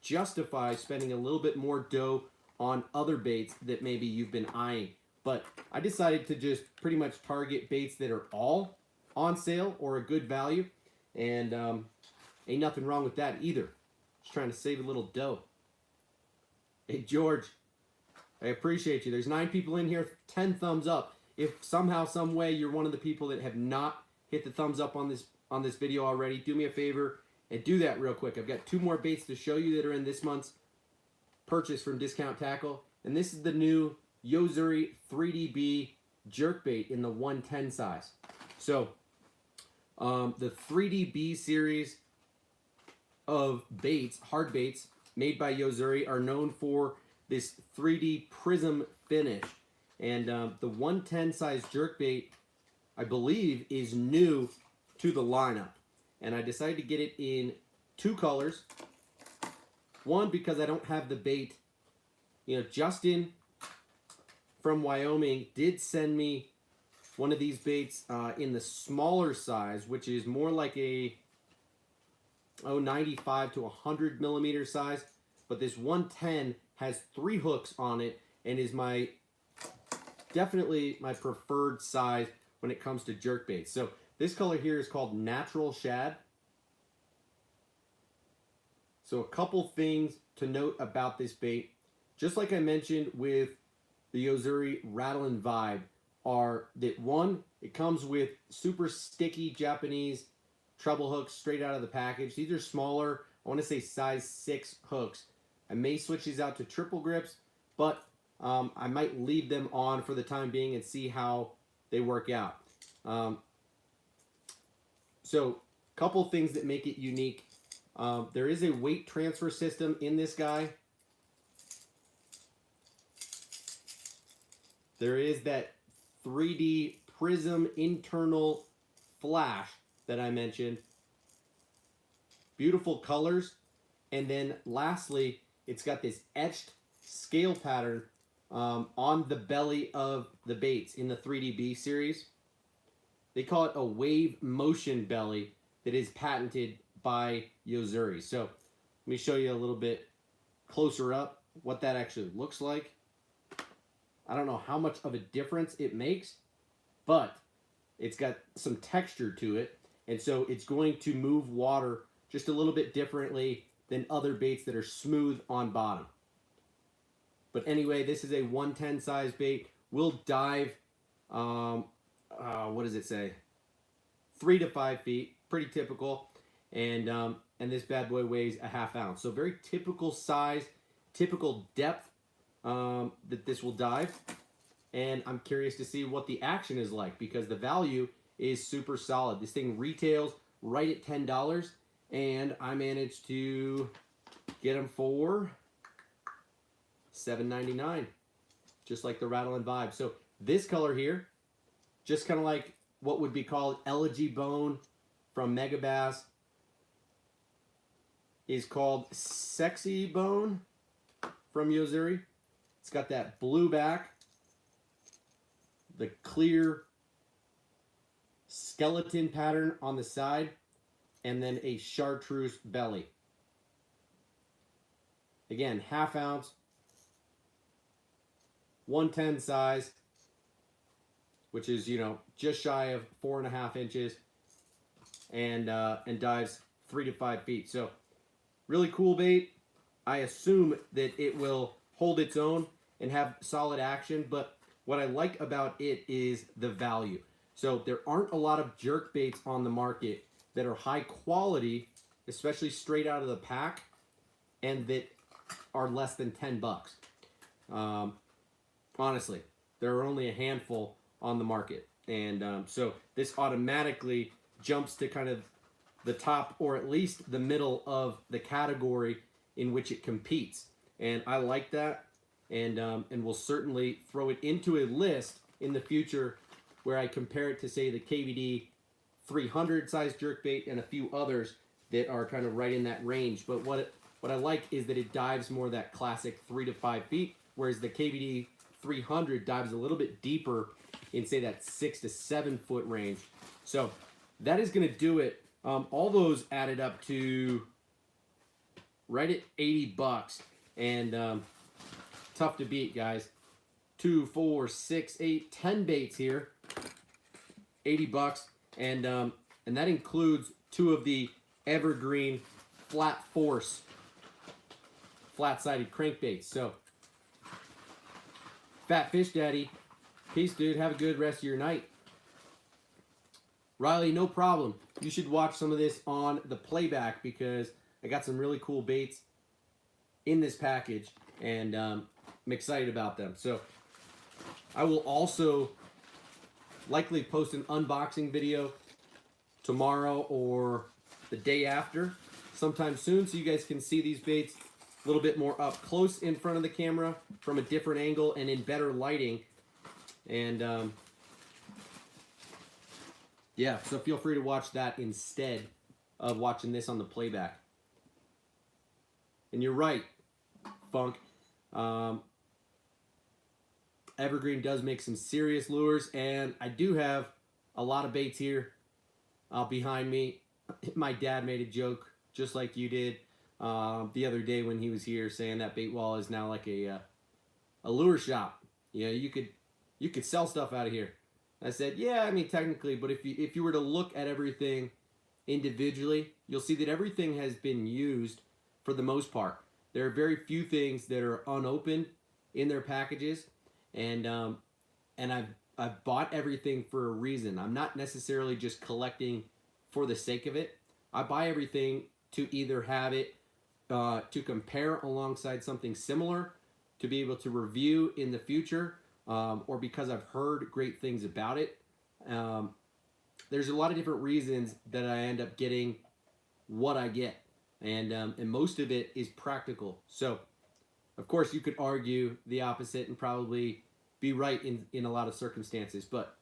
justify spending a little bit more dough on other baits that maybe you've been eyeing. But I decided to just pretty much target baits that are all on sale or a good value, and ain't nothing wrong with that either. Just trying to save a little dough. Hey George, I appreciate you. There's 9 people in here, 10 thumbs up. If somehow, some way you're one of the people that have not hit the thumbs up on this video already, do me a favor and do that real quick. I've got 2 more baits to show you that are in this month's purchase from Discount Tackle, and this is the new Yozuri 3DB jerkbait in the 110 size. So the 3DB series of baits, hard baits made by Yozuri, are known for this 3D prism finish, and the 110 size jerkbait, I believe, is new to the lineup, and I decided to get it in 2 colors. One, because I don't have the bait. You know, Justin from Wyoming did send me one of these baits in the smaller size, which is more like a 95 to 100 millimeter size, but this 110 has 3 hooks on it and is definitely my preferred size when it comes to jerkbaits. So this color here is called Natural Shad, So a couple things to note about this bait. Just like I mentioned with the Yozuri Rattling Vibe, are that one, it comes with super sticky Japanese treble hooks straight out of the package. These are smaller, I want to say size 6 hooks. I may switch these out to triple grips, but I might leave them on for the time being and see how they work out. So, couple things that make it unique. There is a weight transfer system in this guy. There is that 3D prism internal flash that I mentioned. Beautiful colors. And then lastly, it's got this etched scale pattern on the belly of the baits in the 3DB series. They call it a wave motion belly that is patented by Yozuri. So let me show you a little bit closer up what that actually looks like. I don't know how much of a difference it makes, but it's got some texture to it, and so it's going to move water just a little bit differently than other baits that are smooth on bottom. But anyway, this is a 110 size bait. We'll dive, what does it say? 3 to 5 feet, pretty typical, and this bad boy weighs a ½ ounce. So very typical size, typical depth that this will dive, and I'm curious to see what the action is like because the value is super solid. This thing retails right at $10, and I managed to get them for $7.99, just like the Rattling Vibe. So this color here, just kind of like what would be called Elegy Bone from Megabass, is called Sexy Bone from Yozuri. It's got that blue back, the clear skeleton pattern on the side, and then a chartreuse belly. Again, ½ ounce, 110 size, which is, you know, just shy of 4.5 inches, and dives 3 to 5 feet. So really cool bait. I assume that it will hold its own and have solid action, but what I like about it is the value. So there aren't a lot of jerk baits on the market that are high quality, especially straight out of the pack, and that are less than 10 bucks. Honestly, there are only a handful on the market, and so this automatically jumps to kind of the top, or at least the middle of the category in which it competes, and I like that. And we'll certainly throw it into a list in the future where I compare it to, say, the KVD 300 size jerkbait and a few others that are kind of right in that range. But what I like is that it dives more that classic 3 to 5 feet, whereas the KVD 300 dives a little bit deeper in, say, that 6 to 7 foot range. So that is going to do it. All those added up to right at 80 bucks, and tough to beat, guys. 2, 4, 6, 8, 10 baits here. 80 bucks, and that includes 2 of the Evergreen Flat Force flat-sided crankbaits. So, Fat Fish Daddy, peace, dude. Have a good rest of your night. Riley, no problem. You should watch some of this on the playback because I got some really cool baits in this package, and I'm excited about them. So I will also likely post an unboxing video tomorrow or the day after, sometime soon, so you guys can see these baits a little bit more up close in front of the camera from a different angle and in better lighting. And yeah, so feel free to watch that instead of watching this on the playback. And you're right, Funk. Evergreen does make some serious lures, and I do have a lot of baits here behind me. My dad made a joke, just like you did, the other day when he was here, saying that bait wall is now like a lure shop. You know, you could sell stuff out of here. I said, yeah, I mean technically, but if you were to look at everything individually, you'll see that everything has been used for the most part. There are very few things that are unopened in their packages, and I've bought everything for a reason. I'm not necessarily just collecting for the sake of it. I buy everything to either have it to compare alongside something similar, to be able to review in the future, or because I've heard great things about it. There's a lot of different reasons that I end up getting what I get, and most of it is practical. So, of course, you could argue the opposite and probably be right in a lot of circumstances, but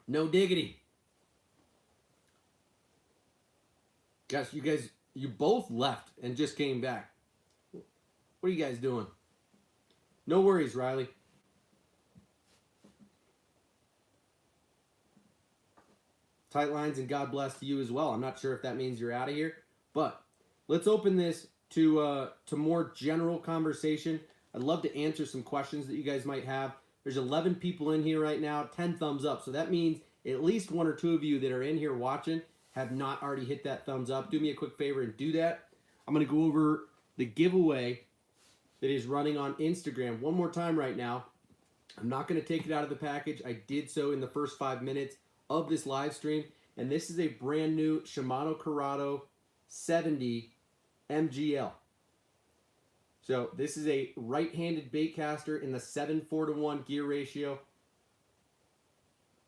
no diggity. Gosh, you both left and just came back. What are you guys doing? No worries, Riley. Tight lines and God bless to you as well. I'm not sure if that means you're out of here, but let's open this to more general conversation. I'd love to answer some questions that you guys might have. There's 11 people in here right now, 10 thumbs up. So that means at least one or two of you that are in here watching have not already hit that thumbs up. Do me a quick favor and do that. I'm going to go over the giveaway that is running on Instagram one more time right now. I'm not going to take it out of the package. I did so in the first 5 minutes of this live stream. And this is a brand new Shimano Corrado 70 MGL. So this is a right-handed baitcaster in the 7:4-to-1 gear ratio.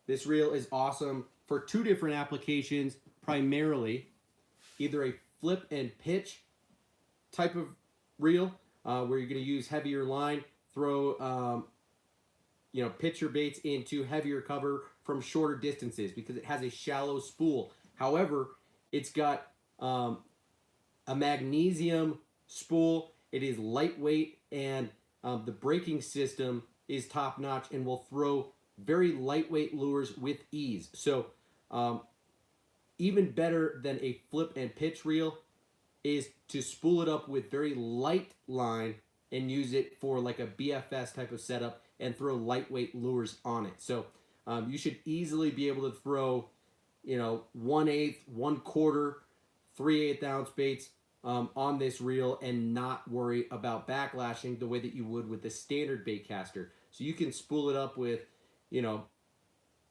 This reel is awesome for two different applications, primarily either a flip and pitch type of reel, where you're going to use heavier line, throw pitch your baits into heavier cover from shorter distances because it has a shallow spool. However, it's got a magnesium spool. It is lightweight, and the braking system is top notch and will throw very lightweight lures with ease. So even better than a flip and pitch reel is to spool it up with very light line and use it for like a BFS type of setup and throw lightweight lures on it. So you should easily be able to throw, 1/8, 1/4, 3/8 ounce baits on this reel and not worry about backlashing the way that you would with the standard baitcaster. So you can spool it up with,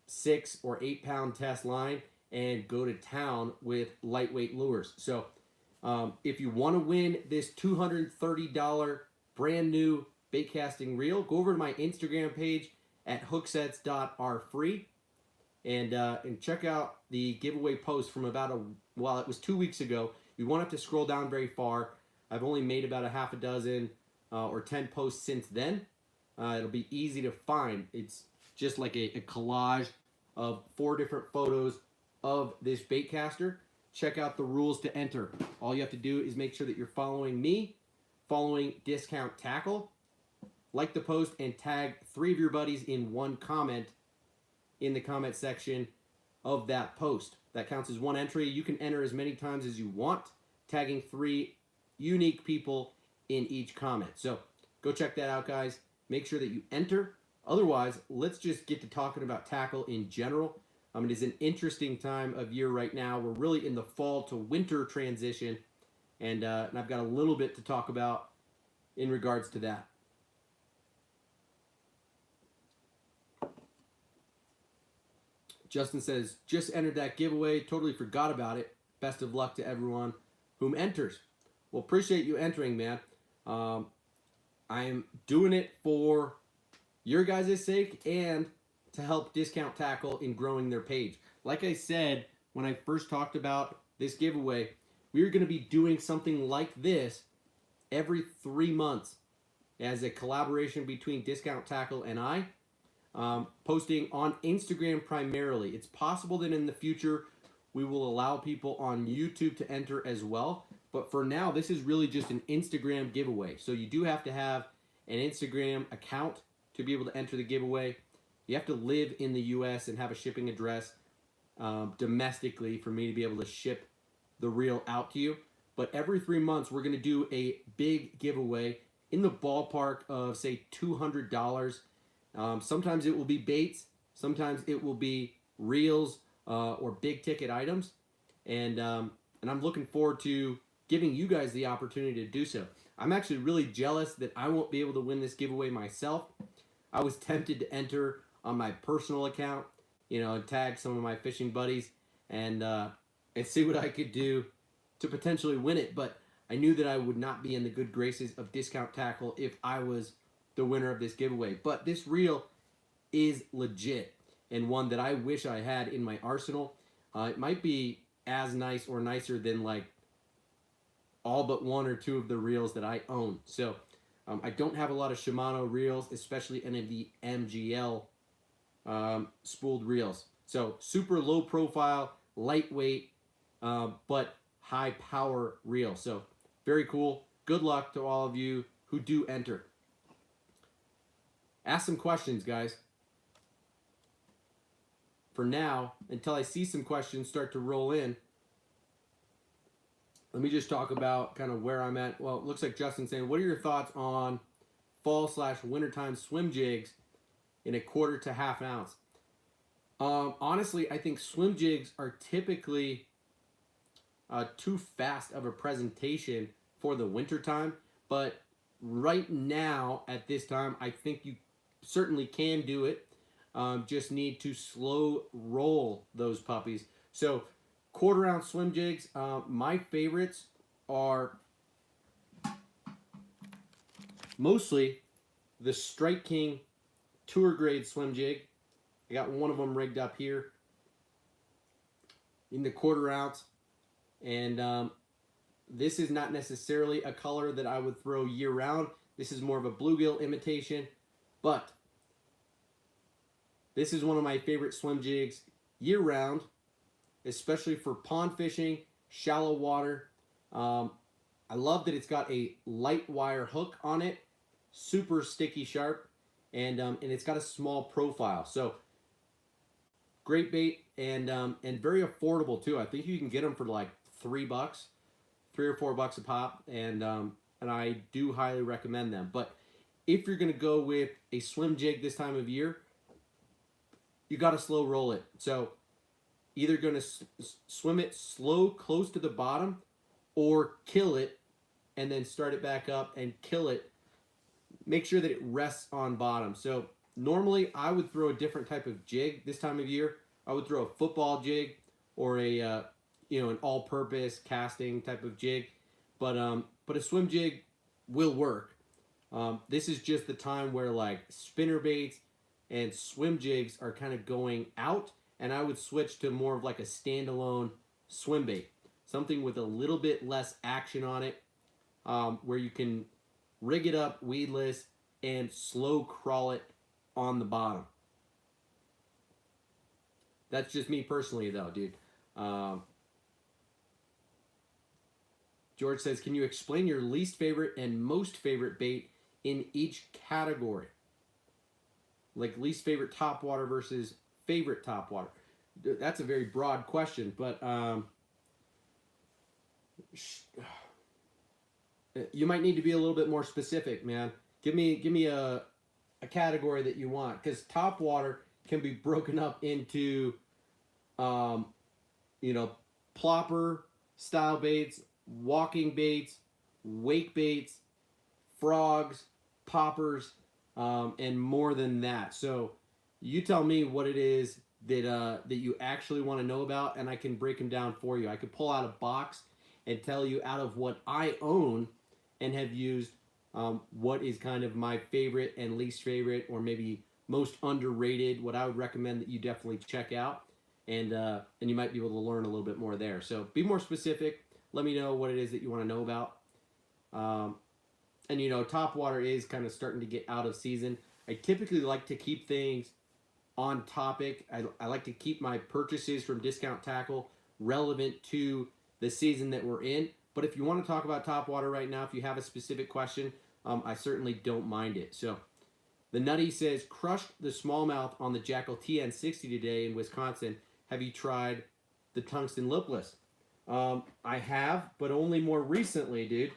6 or 8 pound test line and go to town with lightweight lures. So if you want to win this $230 brand new baitcasting reel, go over to my Instagram page at hooksets.rfree and check out the giveaway post from it was 2 weeks ago. You won't have to scroll down very far. I've only made about a half a dozen or 10 posts since then. It'll be easy to find. It's just like a collage of 4 different photos of this baitcaster. Check out the rules to enter. All you have to do is make sure that you're following me, following Discount Tackle, like the post, and tag 3 of your buddies in one comment in the comment section of that post. That counts as 1 entry. You can enter as many times as you want, tagging 3 unique people in each comment. So go check that out, guys. Make sure that you enter. Otherwise, let's just get to talking about tackle in general. It is an interesting time of year right now. We're really in the fall to winter transition, and I've got a little bit to talk about in regards to that. Justin says, just entered that giveaway. Totally forgot about it. Best of luck to everyone whom enters. Well, appreciate you entering, man. I'm doing it for your guys' sake and to help Discount Tackle in growing their page. Like I said, when I first talked about this giveaway, we are going to be doing something like this every 3 months as a collaboration between Discount Tackle and I. Posting on Instagram primarily. It's possible that in the future we will allow people on YouTube to enter as well. But for now, this is really just an Instagram giveaway. So you do have to have an Instagram account to be able to enter the giveaway. You have to live in the US and have a shipping address domestically for me to be able to ship the reel out to you. But every 3 months, we're going to do a big giveaway in the ballpark of, say, $200. Sometimes it will be baits. Sometimes it will be reels or big ticket items. And and I'm looking forward to giving you guys the opportunity to do so. I'm actually really jealous that I won't be able to win this giveaway myself. I was tempted to enter on my personal account, you know, and tag some of my fishing buddies and see what I could do to potentially win it. But I knew that I would not be in the good graces of Discount Tackle if I was the winner of this giveaway. But this reel is legit and one that I wish I had in my arsenal. It might be as nice or nicer than like all but one or two of the reels that I own. So I don't have a lot of Shimano reels, especially any of the MGL spooled reels. So super low profile, lightweight, but high power reel. So very cool. Good luck to all of you who do enter. Ask some questions, guys. For now, until I see some questions start to roll in, let me just talk about kind of where I'm at. Well, it looks like Justin's saying, what are your thoughts on fall/wintertime swim jigs in a 1/4 to 1/2 ounce? Honestly, I think swim jigs are typically too fast of a presentation for the wintertime. But right now, at this time, I think you certainly can do it. Just need to slow roll those puppies. So 1/4 ounce swim jigs, my favorites are mostly the Strike King Tour Grade swim jig. I got one of them rigged up here in the 1/4 ounce. And this is not necessarily a color that I would throw year round. This is more of a bluegill imitation. But this is one of my favorite swim jigs year round, especially for pond fishing, shallow water. I love that it's got a light wire hook on it, super sticky sharp, and it's got a small profile. So great bait and very affordable too. I think you can get them for like $3, $3 or $4 a pop, and I do highly recommend them. But if you're gonna go with a swim jig this time of year, you got to slow roll it. So either going to swim it slow close to the bottom or kill it and then start it back up and kill it. Make sure that it rests on bottom. So normally I would throw a different type of jig this time of year. I would throw a football jig or a an all-purpose casting type of jig. But a swim jig will work. This is just the time where like spinner baits and swim jigs are kind of going out, and I would switch to more of like a standalone swim bait, something with a little bit less action on it, where you can rig it up weedless and slow crawl it on the bottom. That's just me personally though, dude. George says, can you explain your least favorite and most favorite bait in each category? Like least favorite topwater versus favorite topwater. That's a very broad question, but you might need to be a little bit more specific, man. Give me a category that you want, because topwater can be broken up into plopper style baits, walking baits, wake baits, frogs, poppers, and more than that. So you tell me what it is that you actually want to know about, and I can break them down for you. I could pull out a box and tell you out of what I own and have used, what is kind of my favorite and least favorite, or maybe most underrated, what I would recommend that you definitely check out, and you might be able to learn a little bit more there. So be more specific. Let me know what it is that you want to know about. And topwater is kind of starting to get out of season. I typically like to keep things on topic. I like to keep my purchases from Discount Tackle relevant to the season that we're in. But if you want to talk about topwater right now, if you have a specific question, I certainly don't mind it. So the Nutty says, crushed the smallmouth on the Jackal TN60 today in Wisconsin. Have you tried the tungsten lipless? I have, but only more recently, dude.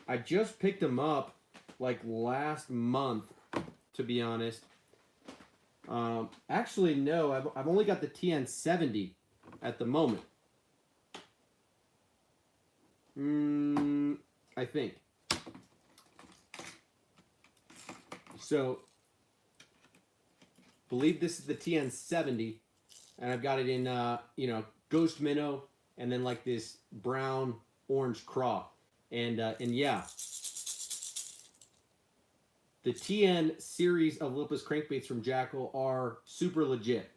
I just picked them up like last month, to be honest. Actually, no, I've only got the TN70. at the moment. I think. So, believe this is the TN70, and I've got it in, you know, ghost minnow, and then like this brown orange craw, and yeah, the TN series of lipless crankbaits from Jackal are super legit.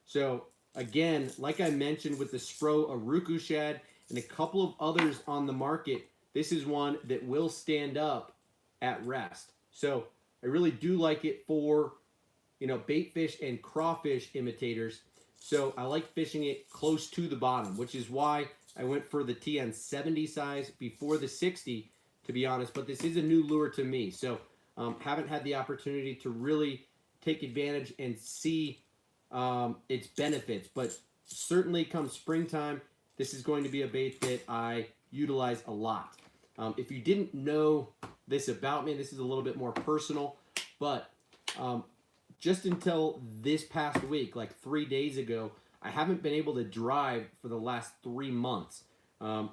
So again, like I mentioned with the Spro Aruku Shad and a couple of others on the market, this is one that will stand up at rest. So I really do like it for, you know, baitfish and crawfish imitators. So I like fishing it close to the bottom, which is why I went for the TN70 size before the 60, to be honest. But this is a new lure to me, so haven't had the opportunity to really take advantage and see its benefits. But certainly come springtime, this is going to be a bait that I utilize a lot. If you didn't know this about me, this is a little bit more personal, but just until this past week, like 3 days ago, I haven't been able to drive for the last 3 months. I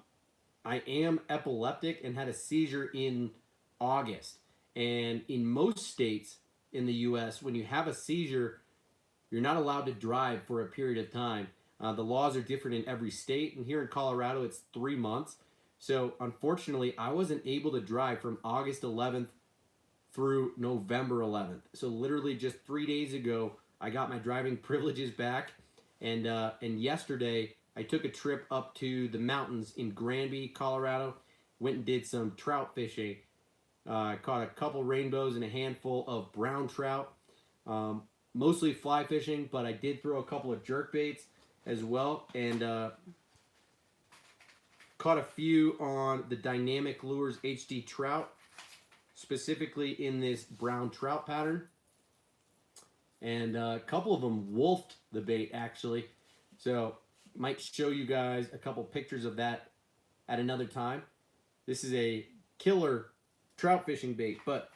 am epileptic and had a seizure in August. And in most states in the U.S., when you have a seizure, you're not allowed to drive for a period of time. The laws are different in every state, and here in Colorado, it's 3 months. So unfortunately, I wasn't able to drive from August 11th through November 11th. So literally just 3 days ago, I got my driving privileges back, and yesterday I took a trip up to the mountains in Granby, Colorado, went and did some trout fishing. I caught a couple rainbows and a handful of brown trout, mostly fly fishing, but I did throw a couple of jerk baits as well, and caught a few on the Dynamic Lures HD trout, specifically in this brown trout pattern, and a couple of them wolfed the bait actually, so might show you guys a couple pictures of that at another time. This is a killer trout fishing bait. But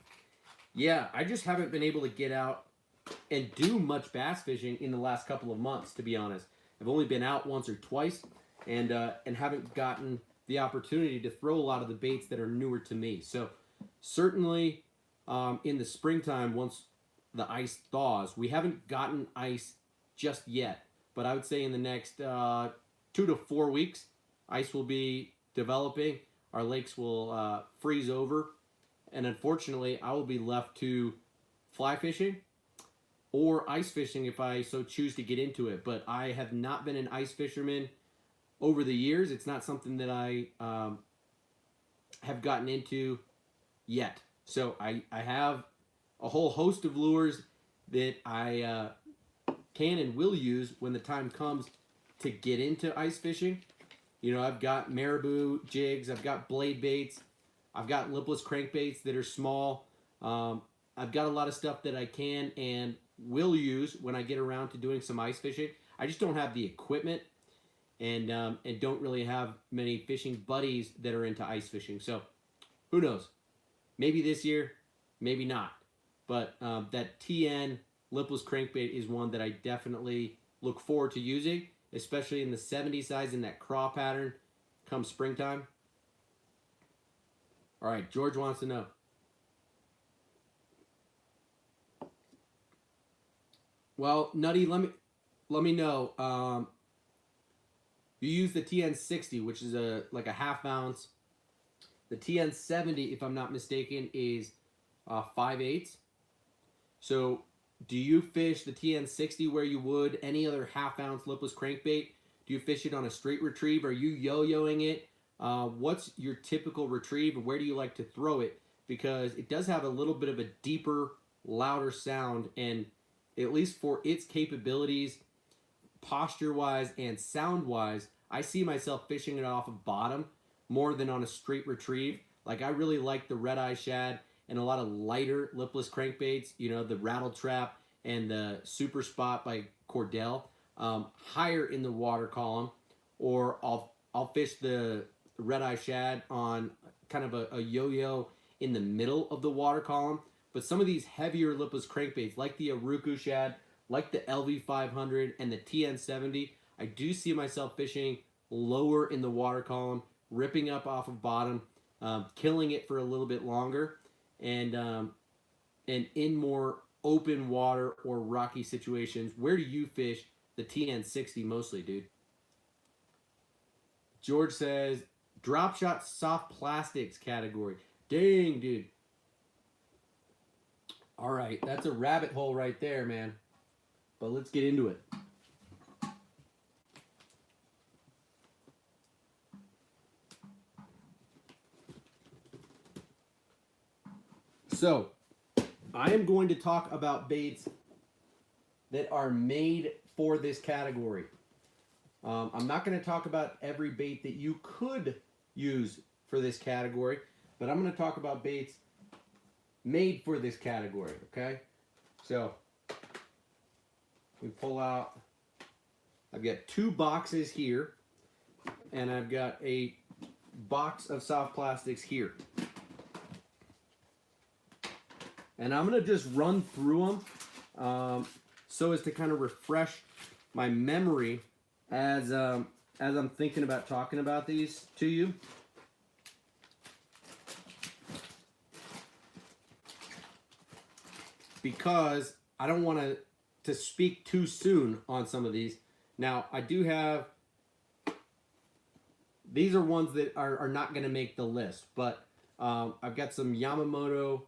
yeah, I just haven't been able to get out and do much bass fishing in the last couple of months, to be honest. I've only been out once or twice, and haven't gotten the opportunity to throw a lot of the baits that are newer to me. So certainly in the springtime, once the ice thaws, we haven't gotten ice just yet, but I would say in the next 2 to 4 weeks, ice will be developing. Our lakes will freeze over, and unfortunately, I will be left to fly fishing or ice fishing if I so choose to get into it. But I have not been an ice fisherman over the years. It's not something that I have gotten into yet. So I have a whole host of lures that I can and will use when the time comes to get into ice fishing. You know, I've got marabou jigs, I've got blade baits, I've got lipless crankbaits that are small. I've got a lot of stuff that I can and will use when I get around to doing some ice fishing. I just don't have the equipment, and don't really have many fishing buddies that are into ice fishing. So who knows? Maybe this year, maybe not. But that TN lipless crankbait is one that I definitely look forward to using, especially in the 70 size in that craw pattern come springtime. All right, George wants to know. Well, Nutty, let me know. You use the TN60, which is like a half ounce. The TN70, if I'm not mistaken, is 5/8. So do you fish the TN60 where you would any other half ounce lipless crankbait? Do you fish it on a straight retrieve? Are you yo-yoing it? What's your typical retrieve, and where do you like to throw it? Because it does have a little bit of a deeper, louder sound, and at least for its capabilities, posture-wise and sound-wise, I see myself fishing it off of bottom more than on a straight retrieve. Like, I really like the red-eye shad and a lot of lighter lipless crankbaits, you know, the rattle trap and the super spot by Cordell, higher in the water column, or I'll fish the red-eye shad on kind of a yo-yo in the middle of the water column. But some of these heavier lipless crankbaits, like the Aruku shad, like the LV500 and the TN70, I do see myself fishing lower in the water column, ripping up off of bottom, killing it for a little bit longer, and in more open water or rocky situations. Where do you fish the TN60 mostly, dude? George says, drop shot soft plastics category. Dang, dude. All right, that's a rabbit hole right there, man. But let's get into it. So, I am going to talk about baits that are made for this category. I'm not going to talk about every bait that you could use for this category, but I'm going to talk about baits made for this category, okay? So, we pull out, I've got 2 boxes here, and I've got a box of soft plastics here. And I'm going to just run through them so as to kind of refresh my memory as I'm thinking about talking about these to you. Because I don't want to speak too soon on some of these. Now, I do have, these are ones that are not going to make the list, but I've got some Yamamoto,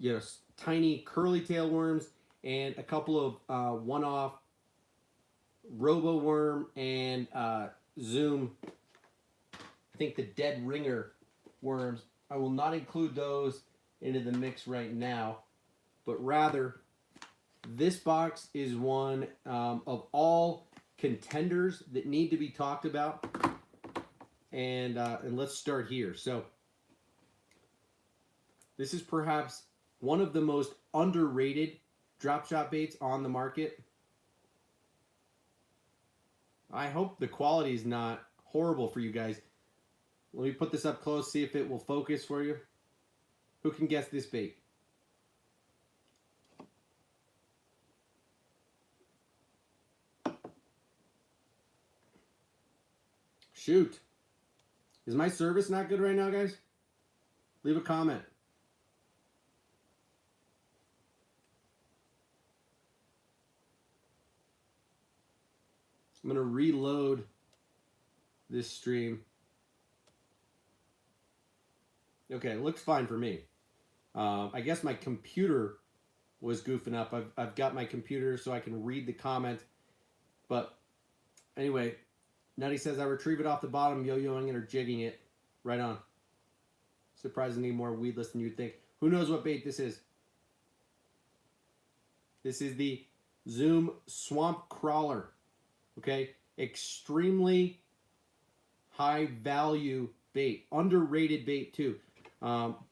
you know, tiny curly tail worms, and a couple of one-off Robo worm and Zoom, I think the dead ringer worms. I will not include those into the mix right now, but rather this box is one of all contenders that need to be talked about, and let's start here. So this is perhaps one of the most underrated drop shot baits on the market. I hope the quality is not horrible for you guys. Let me put this up close, see if it will focus for you. Who can guess this bait? Shoot. Is my service not good right now, guys? Leave a comment. I'm going to reload this stream. Okay, it looks fine for me. I guess my computer was goofing up. I've got my computer so I can read the comment. But anyway, Nutty says, I retrieve it off the bottom, yo-yoing it or jigging it. Right on. Surprisingly more weedless than you'd think. Who knows what bait this is? This is the Zoom Swamp Crawler. Okay, extremely high value bait, underrated bait too.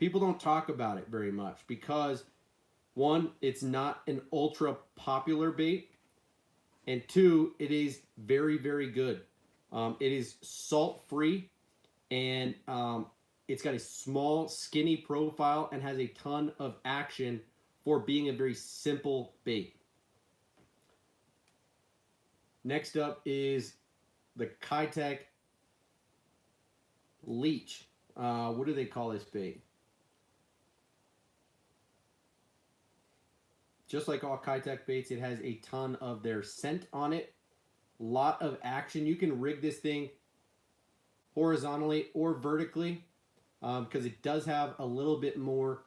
People don't talk about it very much because, one, it's not an ultra popular bait, and two, it is very, very good. It is salt free, and it's got a small, skinny profile and has a ton of action for being a very simple bait. Next up is the Keitech Leech. What do they call this bait? Just like all Keitech baits, it has a ton of their scent on it. Lot of action. You can rig this thing horizontally or vertically because it does have a little bit more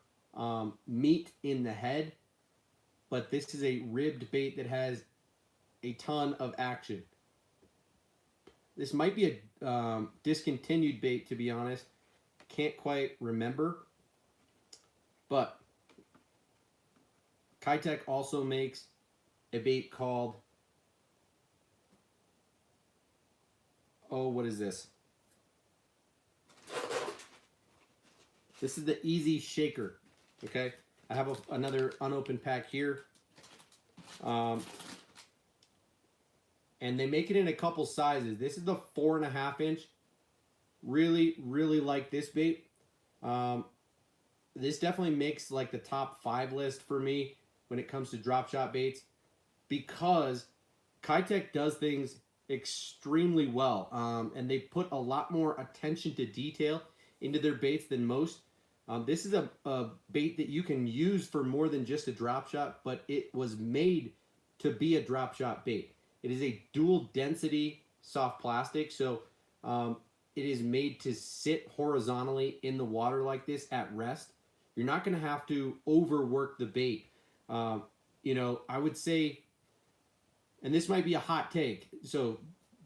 meat in the head. But this is a ribbed bait that has a ton of action. This might be a discontinued bait, to be honest. Can't quite remember. But Keitech also makes a bait called, oh, what is this? This is the Easy Shaker. Okay, I have another unopened pack here. And they make it in a couple sizes. This is the 4.5 inch. Really, really like this bait. This definitely makes like the top 5 list for me when it comes to drop shot baits, because Keitech does things extremely well, and they put a lot more attention to detail into their baits than most. This is a bait that you can use for more than just a drop shot, but it was made to be a drop shot bait. It is a dual density soft plastic, so it is made to sit horizontally in the water like this at rest. You're not going to have to overwork the bait. You know, I would say, and this might be a hot take, so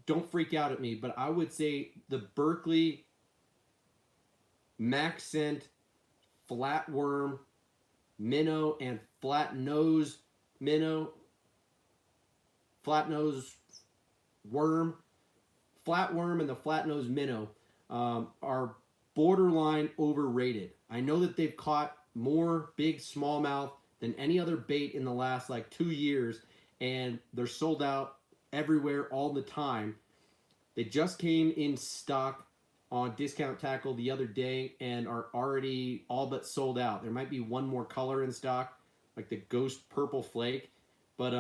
don't freak out at me, but I would say the Berkeley Max Scent Flatworm Minnow and Flat Nose Minnow, Flat Nose Worm, Flatworm and the Flat Nose Minnow are borderline overrated. I know that they've caught more big smallmouth than any other bait in the last like 2 years, and they're sold out everywhere all the time. They just came in stock on Discount Tackle the other day and are already all but sold out. There might be one more color in stock, like the Ghost Purple Flake, but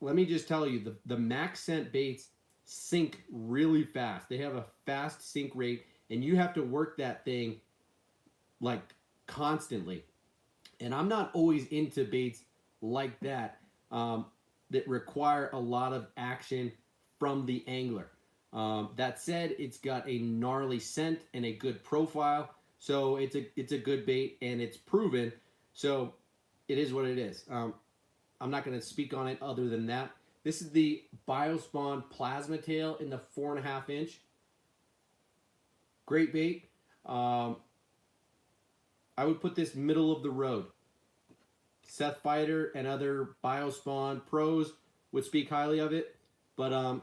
let me just tell you, the Max Scent baits sink really fast. They have a fast sink rate, and you have to work that thing like constantly. And I'm not always into baits like that that require a lot of action from the angler. That said, it's got a gnarly scent and a good profile, so it's a good bait, and it's proven. So it is what it is. I'm not going to speak on it other than that. This is the Biospawn Plasma Tail in the 4.5 inch. Great bait. I would put this middle of the road. Seth Fighter and other Biospawn pros would speak highly of it, but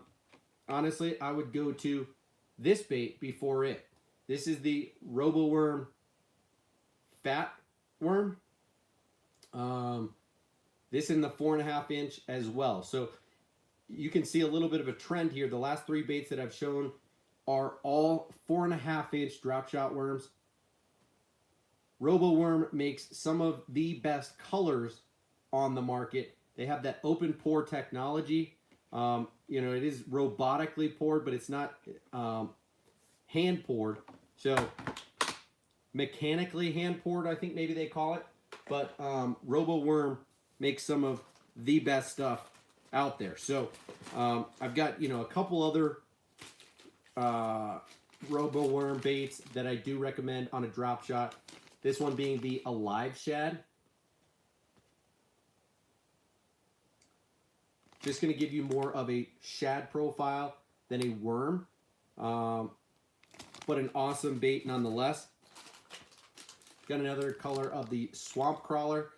honestly, I would go to this bait before it. This is the Robo Worm Fat Worm. This in the 4.5 inch as well. So you can see a little bit of a trend here. The last 3 baits that I've shown are all 4.5 inch drop shot worms. Robo Worm makes some of the best colors on the market. They have that open pour technology. You know, it is robotically poured, but it's not hand poured. So mechanically hand poured, I think maybe they call it. But Robo Worm makes some of the best stuff out there. So I've got, you know, a couple other Robo Worm baits that I do recommend on a drop shot. This one being the Alive Shad. Just going to give you more of a shad profile than a worm, but an awesome bait nonetheless. Got another color of the Swamp Crawler.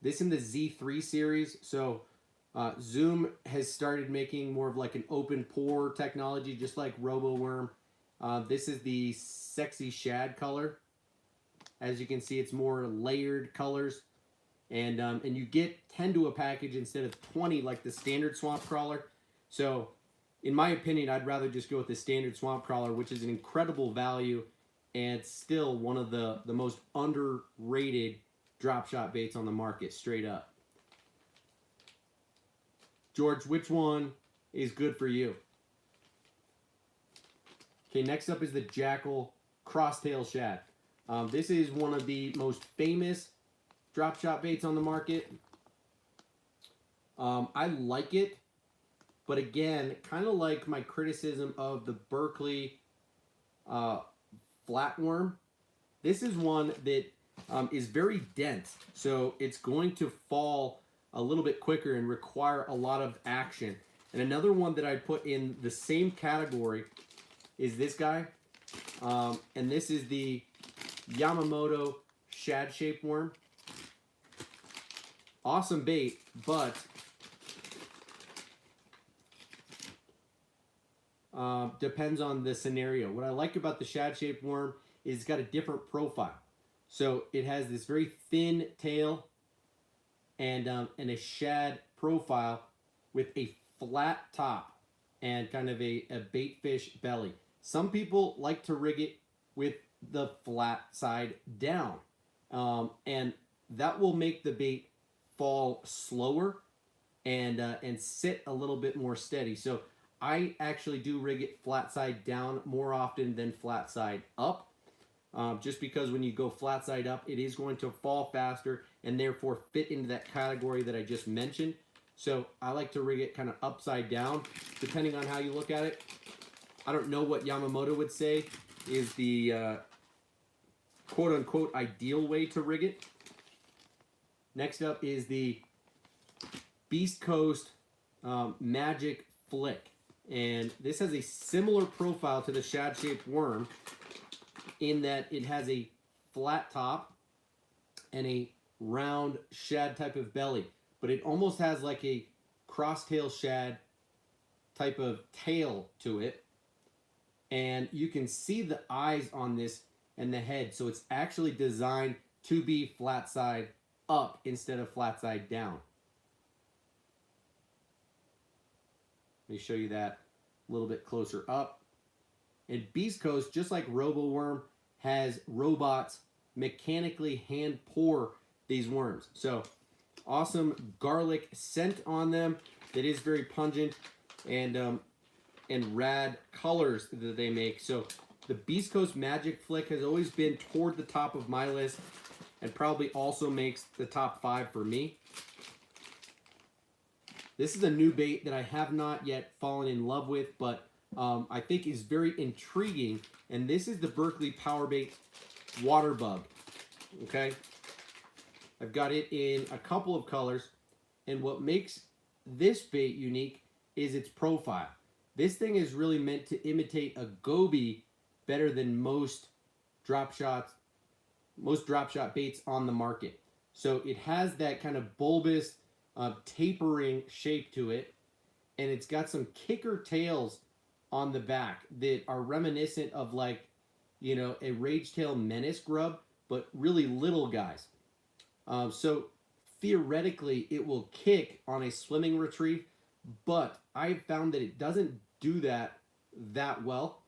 This in the Z3 series. So Zoom has started making more of like an open pour technology, just like Robo Worm. This is the Sexy Shad color. As you can see, it's more layered colors. And you get 10 to a package instead of 20 like the standard Swamp Crawler. So, in my opinion, I'd rather just go with the standard Swamp Crawler, which is an incredible value and still one of the most underrated drop shot baits on the market, straight up. George, which one is good for you? Okay, next up is the Jackal Crosstail Shad. This is one of the most famous drop shot baits on the market. I like it, but again, kind of like my criticism of the Berkeley Flatworm, this is one that is very dense, so it's going to fall a little bit quicker and require a lot of action. And another one that I put in the same category is this guy, and this is the Yamamoto Shad Shaped Worm. Awesome bait, but depends on the scenario. What I like about the Shad Shaped Worm is it's got a different profile. So it has this very thin tail and a shad profile with a flat top and kind of a bait fish belly. Some people like to rig it with the flat side down, and that will make the bait fall slower, and sit a little bit more steady. So I actually do rig it flat side down more often than flat side up, just because when you go flat side up, it is going to fall faster and therefore fit into that category that I just mentioned. So I like to rig it kind of upside down, depending on how you look at it. I don't know what Yamamoto would say is the quote-unquote ideal way to rig it. Next up is the Beast Coast Magic Flick. And this has a similar profile to the shad-shaped worm in that it has a flat top and a round shad type of belly. But it almost has like a crosstail shad type of tail to it. And you can see the eyes on this and the head. So it's actually designed to be flat side up instead of flat side down. Let me show you that a little bit closer up. And Beast Coast, just like Robo Worm, has robots mechanically hand pour these worms. So awesome garlic scent on them that is very pungent, and rad colors that they make. So the Beast Coast Magic Flick has always been toward the top of my list and probably also makes the top 5 for me. This is a new bait that I have not yet fallen in love with, but I think is very intriguing, and this is the Berkeley Power Bait Water Bug. Okay, I've got it in a couple of colors, and what makes this bait unique is its profile. This thing is really meant to imitate a goby better than most drop shot baits on the market. So it has that kind of bulbous, tapering shape to it, and it's got some kicker tails on the back that are reminiscent of, like, you know, a rage tail menace grub, but really little guys. So theoretically it will kick on a swimming retrieve, but I've found that it doesn't do that well.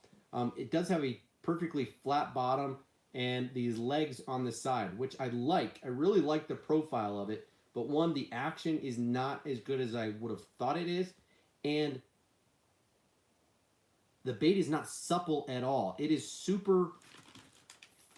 It does have a perfectly flat bottom and these legs on the side, which I like. I really like the profile of it, but one, the action is not as good as I would have thought it is, and the bait is not supple at all. It is super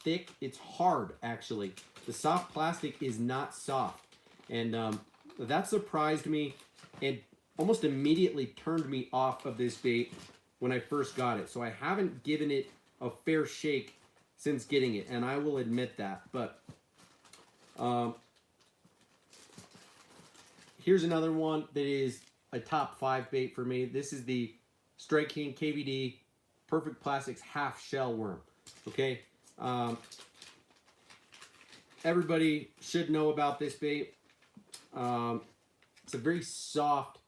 thick. It's hard, actually. The soft plastic is not soft, and that surprised me and almost immediately turned me off of this bait when I first got it. So I haven't given it a fair shake since getting it, and I will admit that. But here's another one that is a top 5 bait for me. This is the Strike King KVD Perfect Plastics Half Shell Worm. Okay, everybody should know about this bait. It's a very soft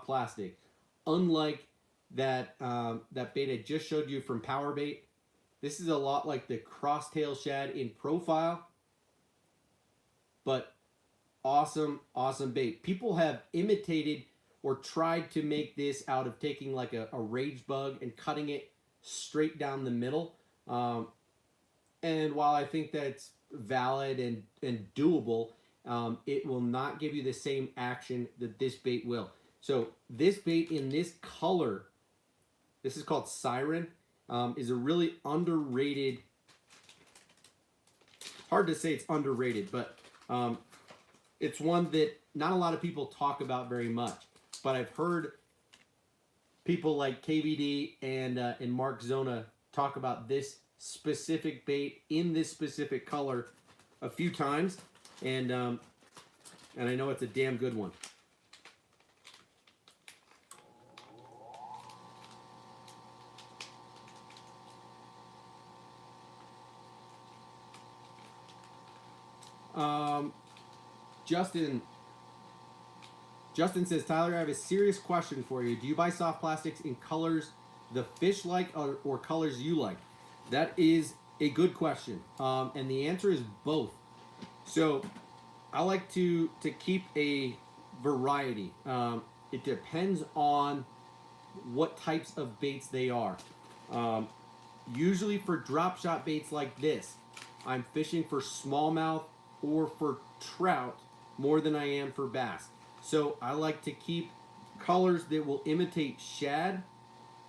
plastic, unlike that that bait I just showed you from Power Bait. This is a lot like the Crosstail Shad in profile, but awesome bait. People have imitated or tried to make this out of taking like a rage bug and cutting it straight down the middle. And while I think that's valid and doable, it will not give you the same action that this bait will. So this bait in this color, this is called Siren, is a really underrated, hard to say it's underrated, but it's one that not a lot of people talk about very much. But I've heard people like KVD and Mark Zona talk about this specific bait in this specific color a few times, and I know it's a damn good one. Justin says, Tyler, I have a serious question for you. Do you buy soft plastics in colors the fish like or colors you like? That is a good question, and the answer is both. So I like to keep a variety. It depends on what types of baits they are. Usually for drop shot baits like this, I'm fishing for smallmouth or for trout more than I am for bass. So I like to keep colors that will imitate shad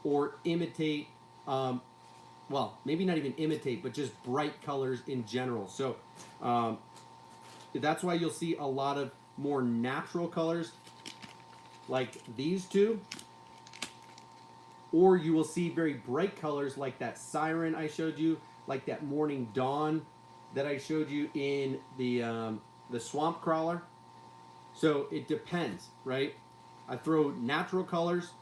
or imitate, well, maybe not even imitate, but just bright colors in general. So that's why you'll see a lot of more natural colors like these two, or you will see very bright colors like that siren I showed you, like that morning dawn that I showed you in the swamp crawler. So it depends, right? I throw natural colors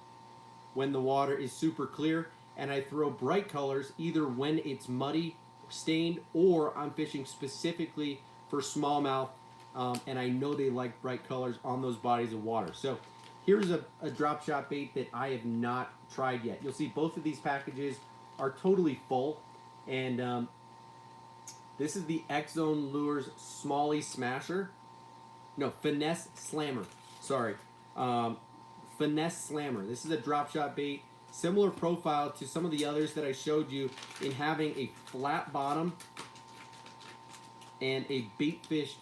when the water is super clear, and I throw bright colors either when it's muddy, stained, or I'm fishing specifically for smallmouth, and I know they like bright colors on those bodies of water. So here's a drop shot bait that I have not tried yet. You'll see both of these packages are totally full, and this is the X-Zone Lures Smallie Smasher. No, Finesse Slammer. Sorry. Finesse Slammer. This is a drop shot bait. Similar profile to some of the others that I showed you in having a flat bottom and a bait fish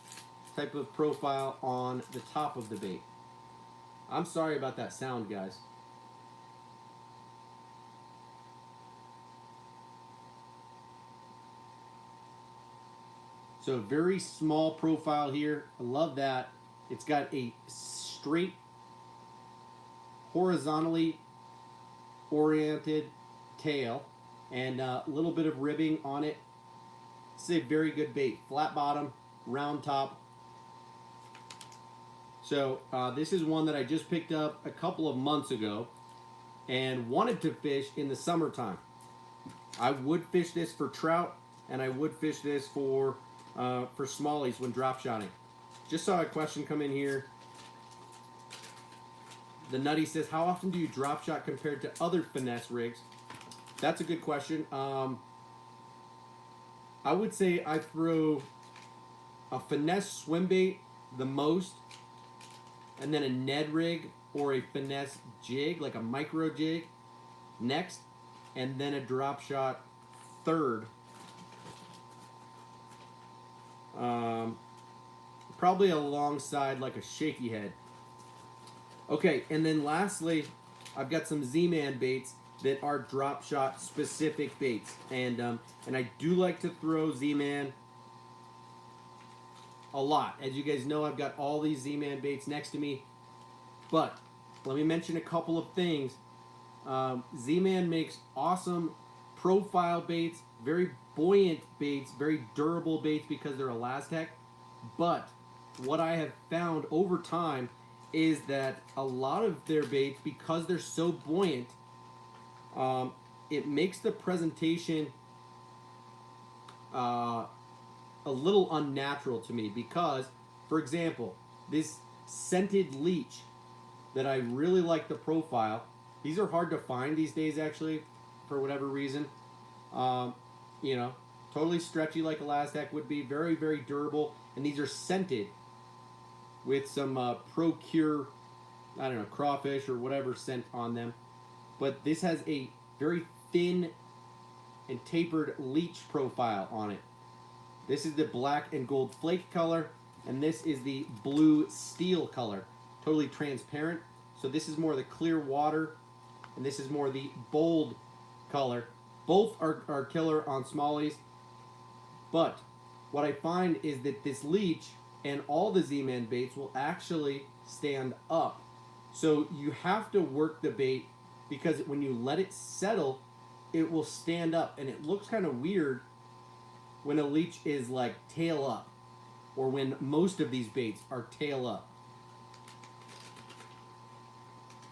type of profile on the top of the bait. I'm sorry about that sound, guys. So very small profile here. I love that. It's got a straight, horizontally oriented tail and a little bit of ribbing on it. It's a very good bait. Flat bottom, round top. So this is one that I just picked up a couple of months ago and wanted to fish in the summertime. I would fish this for trout, and I would fish this for smallies when drop shotting. Just saw a question come in here. The Nutty says, how often do you drop shot compared to other finesse rigs? That's a good question. I would say I throw a finesse swim bait the most, and then a Ned rig or a finesse jig, like a micro jig, next, and then a drop shot third. Probably alongside like a shaky head. Okay, and then lastly, I've got some Z-Man baits that are drop shot specific baits, and I do like to throw Z-Man a lot. As you guys know, I've got all these Z-Man baits next to me, but let me mention a couple of things. Z-Man makes awesome profile baits, very buoyant baits, very durable baits because they're Elastec, but what I have found over time is that a lot of their baits, because they're so buoyant, it makes the presentation a little unnatural to me. Because, for example, this scented leech that I really like the profile, these are hard to find these days actually, for whatever reason. You know, totally stretchy like Elastec would be, very, very durable, and these are scented with some Procure, I don't know, crawfish or whatever scent on them. But this has a very thin and tapered leech profile on it. This is the black and gold flake color, and this is the blue steel color. Totally transparent. So this is more the clear water, and this is more the bold color. Both are killer on smallies, but what I find is that this leech and all the Z-Man baits will actually stand up. So you have to work the bait, because when you let it settle, it will stand up, and it looks kind of weird when a leech is like tail up, or when most of these baits are tail up.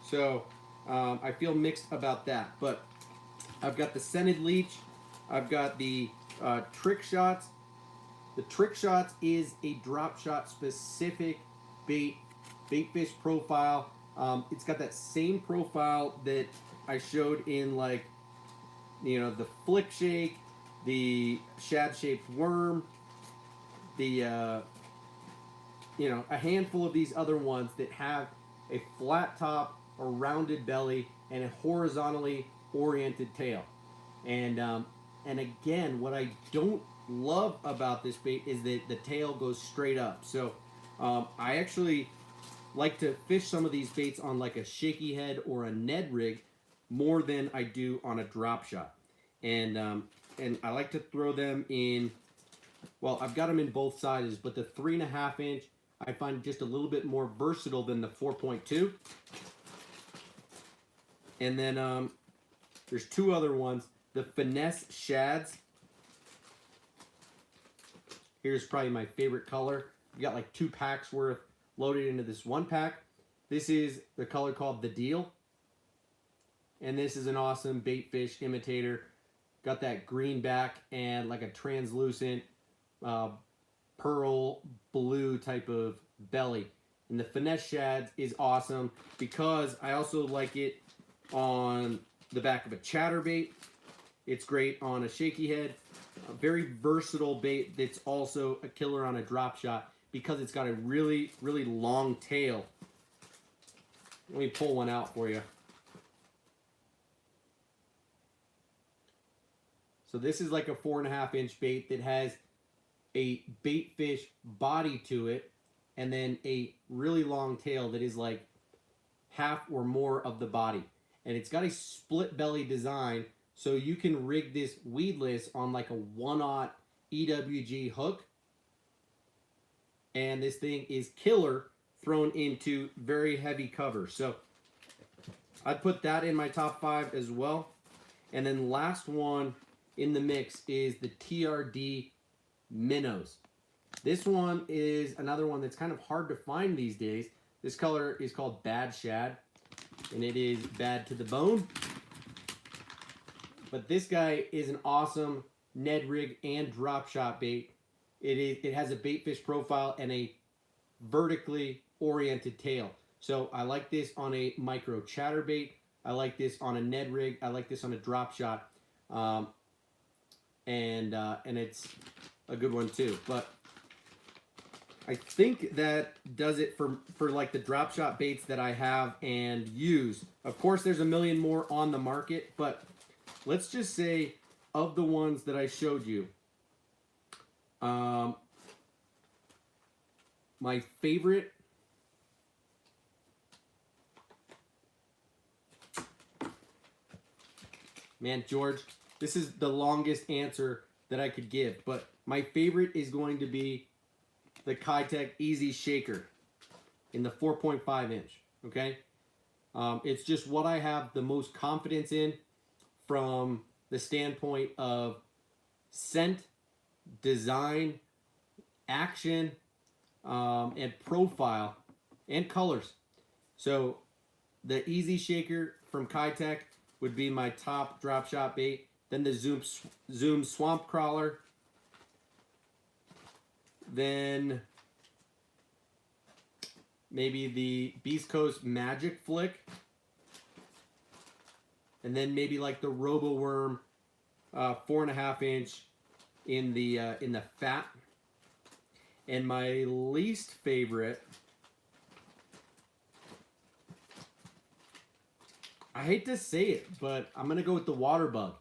So I feel mixed about that, but I've got the scented leech, I've got the trick shots. The trick shots is a drop shot specific bait fish profile. It's got that same profile that I showed in, like, you know, the flick shake, the shad shaped worm, the you know, a handful of these other ones that have a flat top or rounded belly and a horizontally oriented tail. And again, what I don't love about this bait is that the tail goes straight up. So I actually like to fish some of these baits on like a shaky head or a Ned rig more than I do on a drop shot. And I like to throw them in, well, I've got them in both sizes, but the 3.5 inch I find just a little bit more versatile than the 4.2. And then there's two other ones, the Finesse Shads. Here's probably my favorite color. We got like 2 packs worth loaded into this one pack. This is the color called The Deal. And this is an awesome bait fish imitator. Got that green back and like a translucent pearl blue type of belly. And the Finesse Shads is awesome because I also like it on the back of a chatterbait. It's great on a shaky head. A very versatile bait that's also a killer on a drop shot because it's got a really, really long tail. Let me pull one out for you. So this is like a 4.5 inch bait that has a bait fish body to it and then a really long tail that is like half or more of the body. And it's got a split belly design, so you can rig this weedless on like a 1/0 EWG hook. And this thing is killer thrown into very heavy cover. So I'd put that in my top 5 as well. And then last one in the mix is the Trd Minnows. This one is another one that's kind of hard to find these days. This color is called Bad Shad, and it is bad to the bone. But this guy is an awesome Ned rig and drop shot bait. It has a bait fish profile and a vertically oriented tail. So I like this on a micro chatterbait. I like this on a Ned rig. I like this on a drop shot. And it's a good one too. But I think that does it for like the drop shot baits that I have and use. Of course, there's a million more on the market, but let's just say of the ones that I showed you, my favorite man, George, this is the longest answer that I could give, but my favorite is going to be the Keitech Easy Shaker in the 4.5 inch, okay? It's just what I have the most confidence in from the standpoint of scent, design, action, and profile, and colors. So the Easy Shaker from Keitech would be my top drop shot bait. Then the Zoom Swamp Crawler. Then maybe the Beast Coast Magic Flick. And then maybe like the Robo Worm 4.5 inch in the fat. And my least favorite, I hate to say it, but I'm gonna go with the Water Bug.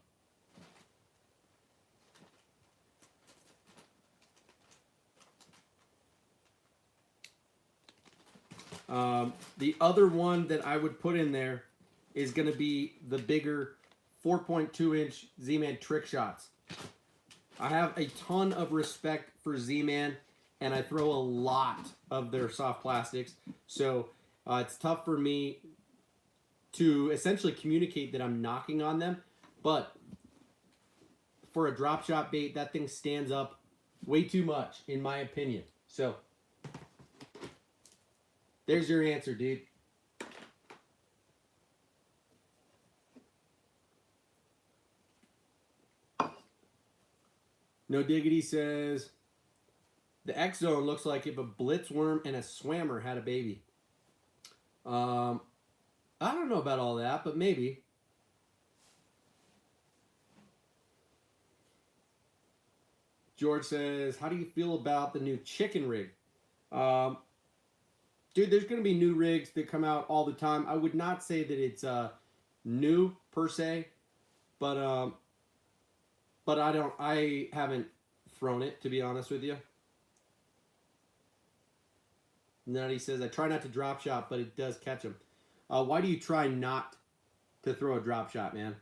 The other one that I would put in there is going to be the bigger 4.2 inch Z-Man Trick Shots. I have a ton of respect for Z-Man, and I throw a lot of their soft plastics, so it's tough for me to essentially communicate that I'm knocking on them, but for a drop shot bait, that thing stands up way too much, in my opinion. So there's your answer, dude. No Diggity says, the X Zone looks like if a blitzworm and a swammer had a baby. I don't know about all that, but maybe. George says, how do you feel about the new chicken rig? Dude, there's going to be new rigs that come out all the time. I would not say that it's new per se, but I haven't thrown it, to be honest with you. Nutty says, I try not to drop shot, but it does catch them. Why do you try not to throw a drop shot, man?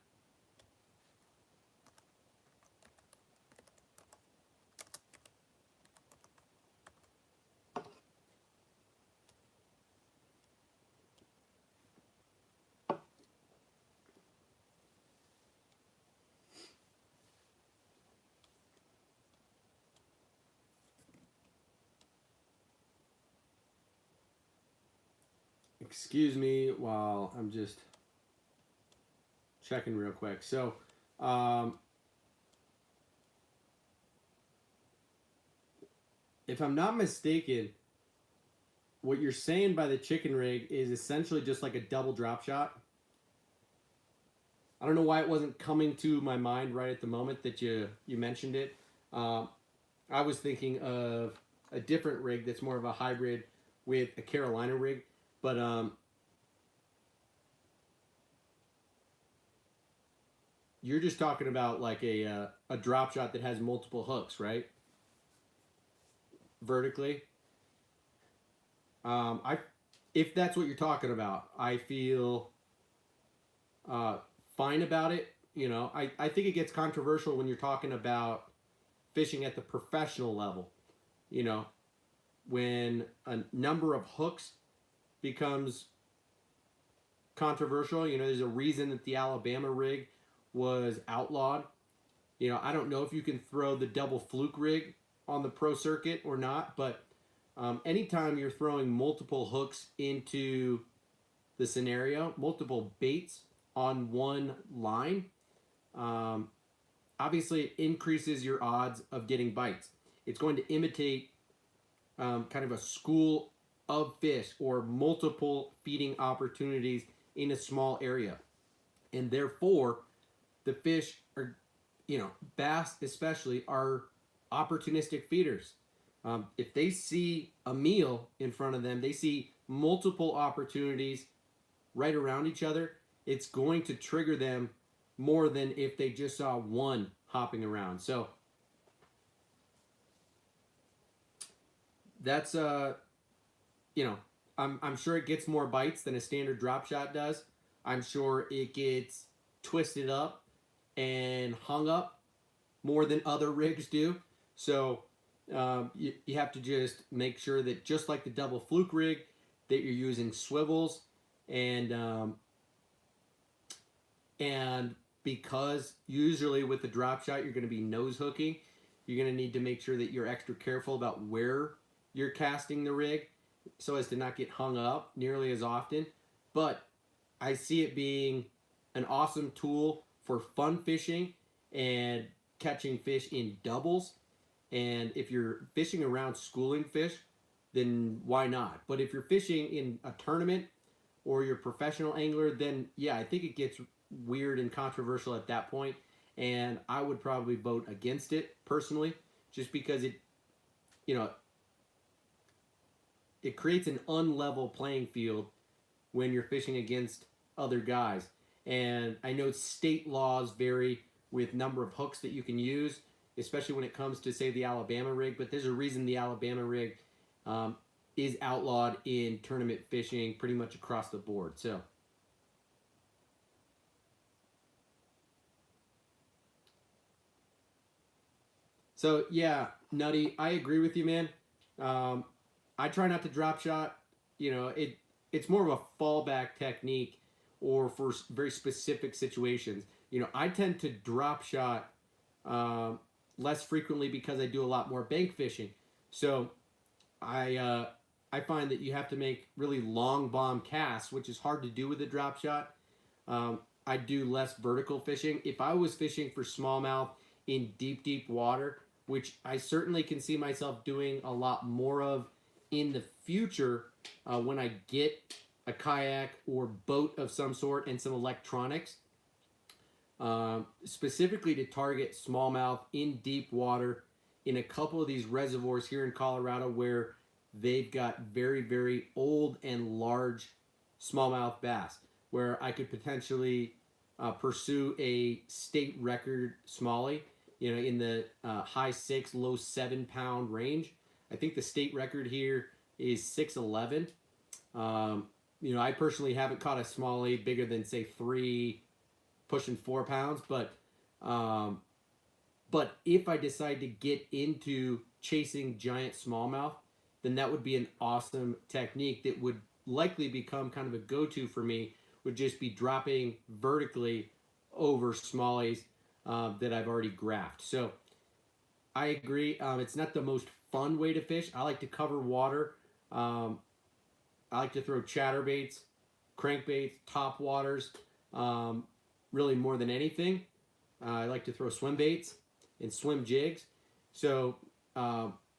Excuse me while I'm just checking real quick. So, if I'm not mistaken, what you're saying by the chicken rig is essentially just like a double drop shot. I don't know why it wasn't coming to my mind right at the moment that you mentioned it. I was thinking of a different rig that's more of a hybrid with a Carolina rig. But you're just talking about like a drop shot that has multiple hooks, right? Vertically. If that's what you're talking about, I feel fine about it. You know, I think it gets controversial when you're talking about fishing at the professional level. You know, when a number of hooks becomes controversial. You know, there's a reason that the Alabama rig was outlawed. You know, I don't know if you can throw the double fluke rig on the pro circuit or not, but anytime you're throwing multiple hooks into the scenario, multiple baits on one line, obviously it increases your odds of getting bites. It's going to imitate kind of a school of fish or multiple feeding opportunities in a small area. And therefore, the fish are, you know, bass especially, are opportunistic feeders. If they see a meal in front of them, they see multiple opportunities right around each other, it's going to trigger them more than if they just saw one hopping around. So that's you know, I'm sure it gets more bites than a standard drop shot does. I'm sure it gets twisted up and hung up more than other rigs do. So you have to just make sure that, just like the double fluke rig, that you're using swivels, and because usually with the drop shot you're going to be nose hooking, you're going to need to make sure that you're extra careful about where you're casting the rig so as to not get hung up nearly as often. But I see it being an awesome tool for fun fishing and catching fish in doubles. And if you're fishing around schooling fish, then why not? But if you're fishing in a tournament or you're a professional angler, then yeah, I think it gets weird and controversial at that point. And I would probably vote against it personally, just because it, you know, it creates an unlevel playing field when you're fishing against other guys. And I know state laws vary with number of hooks that you can use, especially when it comes to, say, the Alabama rig. But there's a reason the Alabama rig is outlawed in tournament fishing pretty much across the board. So yeah, Nutty, I agree with you, man. I try not to drop shot. You know, it's more of a fallback technique or for very specific situations. You know, I tend to drop shot less frequently because I do a lot more bank fishing. So I find that you have to make really long bomb casts, which is hard to do with a drop shot. I do less vertical fishing. If I was fishing for smallmouth in deep, deep water, which I certainly can see myself doing a lot more of in the future when I get a kayak or boat of some sort and some electronics, specifically to target smallmouth in deep water in a couple of these reservoirs here in Colorado where they've got very, very old and large smallmouth bass, where I could potentially pursue a state record smallie, you know, in the high 6, low 7 pound range. I think the state record here is 6'11". You know, I personally haven't caught a smallie bigger than, say, 3, pushing 4 pounds, but if I decide to get into chasing giant smallmouth, then that would be an awesome technique that would likely become kind of a go-to for me, would just be dropping vertically over smallies that I've already graphed. So I agree. It's not the most fun way to fish. I like to cover water. I like to throw chatterbaits, crankbaits, top waters, really more than anything. I like to throw swim baits and swim jigs. So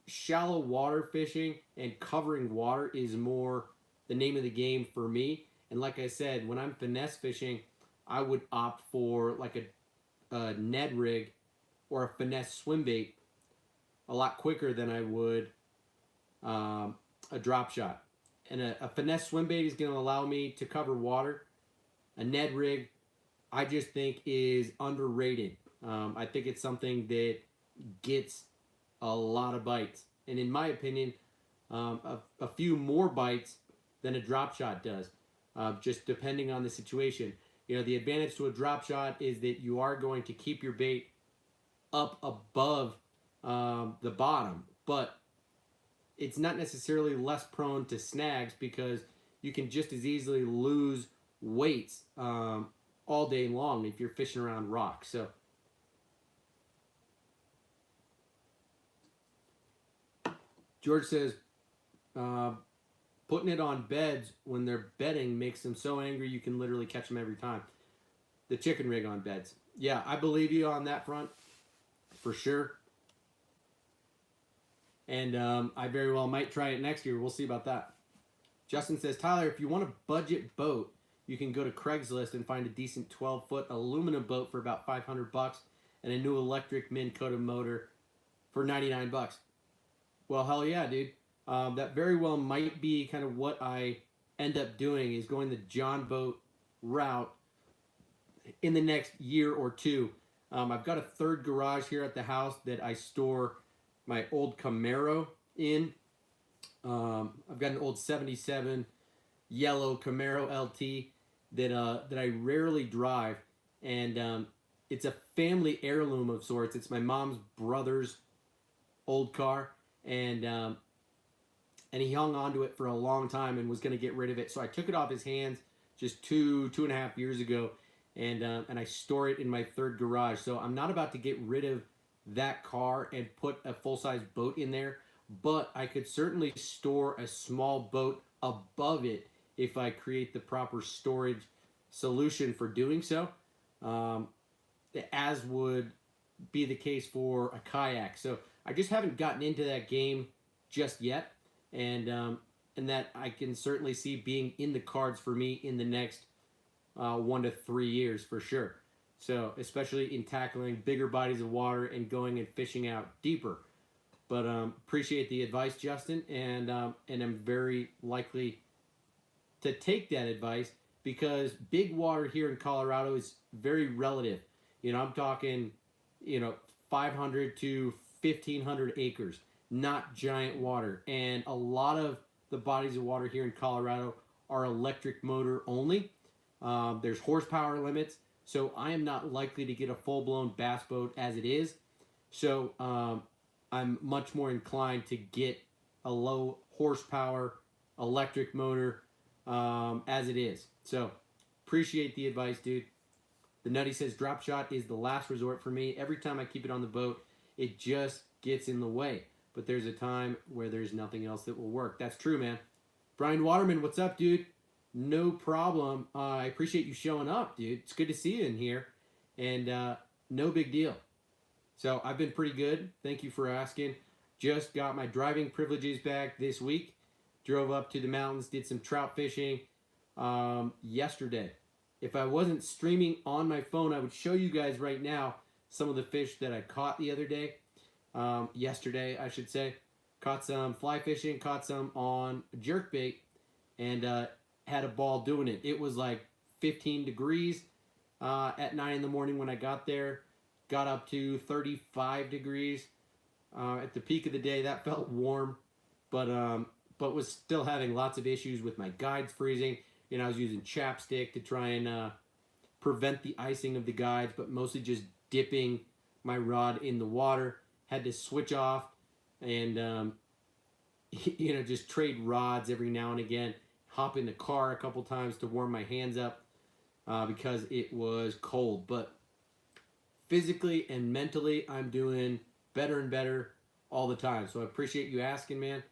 shallow water fishing and covering water is more the name of the game for me. And like I said, when I'm finesse fishing, I would opt for like a Ned rig or a finesse swim bait a lot quicker than I would a drop shot. And a finesse swim bait is going to allow me to cover water. A Ned rig, I just think, is underrated. I think it's something that gets a lot of bites, and in my opinion, a few more bites than a drop shot does, just depending on the situation. You know, the advantage to a drop shot is that you are going to keep your bait up above the bottom, but it's not necessarily less prone to snags because you can just as easily lose weights all day long if you're fishing around rocks. So George says, putting it on beds when they're bedding makes them so angry you can literally catch them every time. The chicken rig on beds. Yeah, I believe you on that front, for sure. And I very well might try it next year. We'll see about that. Justin says, Tyler, if you want a budget boat, you can go to Craigslist and find a decent 12-foot aluminum boat for about $500 and a new electric Minn-coated motor for $99. Well, hell yeah, dude. That very well might be kind of what I end up doing, is going the John boat route in the next year or two. I've got a third garage here at the house that I store my old Camaro in. I've got an old 77 yellow Camaro LT that I rarely drive, and it's a family heirloom of sorts. It's my mom's brother's old car, and he hung on to it for a long time and was going to get rid of it. So I took it off his hands just two and a half years ago, and I store it in my third garage. So I'm not about to get rid of that car and put a full-size boat in there, but I could certainly store a small boat above it if I create the proper storage solution for doing so, as would be the case for a kayak. So I just haven't gotten into that game just yet, and that I can certainly see being in the cards for me in the next 1 to 3 years for sure. So especially in tackling bigger bodies of water and going and fishing out deeper. But appreciate the advice, Justin, and I'm very likely to take that advice, because big water here in Colorado is very relative. You know, I'm talking, 500 to 1,500 acres, not giant water. And a lot of the bodies of water here in Colorado are electric motor only. There's horsepower limits, so I am not likely to get a full-blown bass boat as it is. So I'm much more inclined to get a low horsepower electric motor as it is. So appreciate the advice, dude. The Nutty says, drop shot is the last resort for me. Every time I keep it on the boat, it just gets in the way. But there's a time where there's nothing else that will work. That's true, man. Brian Waterman, what's up, dude? No problem. I appreciate you showing up, dude. It's good to see you in here. And no big deal. So I've been pretty good. Thank you for asking. Just got my driving privileges back this week. Drove up to the mountains, did some trout fishing yesterday. If I wasn't streaming on my phone, I would show you guys right now some of the fish that I caught the other day. Yesterday, I should say. Caught some fly fishing, caught some on jerkbait, and had a ball doing it. It was like 15 degrees at 9 in the morning when I got there. Got up to 35 degrees at the peak of the day. That felt warm, but but was still having lots of issues with my guides freezing. You know, I was using chapstick to try and prevent the icing of the guides, but mostly just dipping my rod in the water. Had to switch off and, you know, just trade rods every now and again. Hop in the car a couple times to warm my hands up because it was cold. But physically and mentally, I'm doing better and better all the time. So I appreciate you asking, man.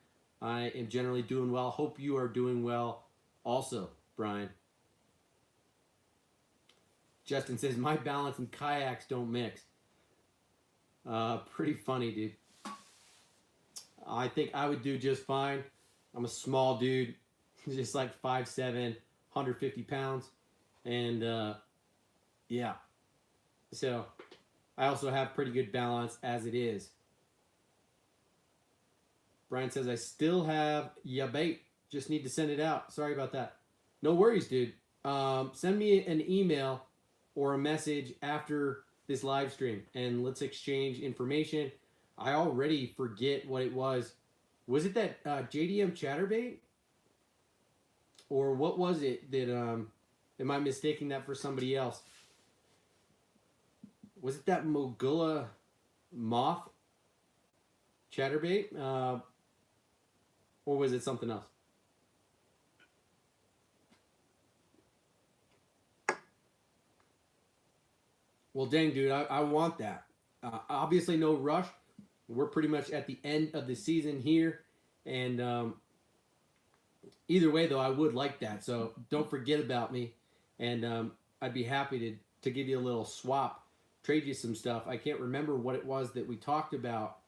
I am generally doing well. Hope you are doing well also, Brian. Justin says, my balance and kayaks don't mix. Pretty funny, dude. I think I would do just fine. I'm a small dude, just like 5'7", 150 pounds. And, yeah. So, I also have pretty good balance as it is. Brian says, I still have ya bait. Just need to send it out. Sorry about that. No worries, dude. Send me an email or a message after this live stream, and let's exchange information. I already forget what it was. Was it that JDM chatterbait? Or what was it that, am I mistaking that for somebody else? Was it that Mogula moth chatterbait? Or was it something else? Well, dang, dude, I want that. Obviously, no rush. We're pretty much at the end of the season here. And either way, though, I would like that. So don't forget about me. And I'd be happy to give you a little swap, trade you some stuff. I can't remember what it was that we talked about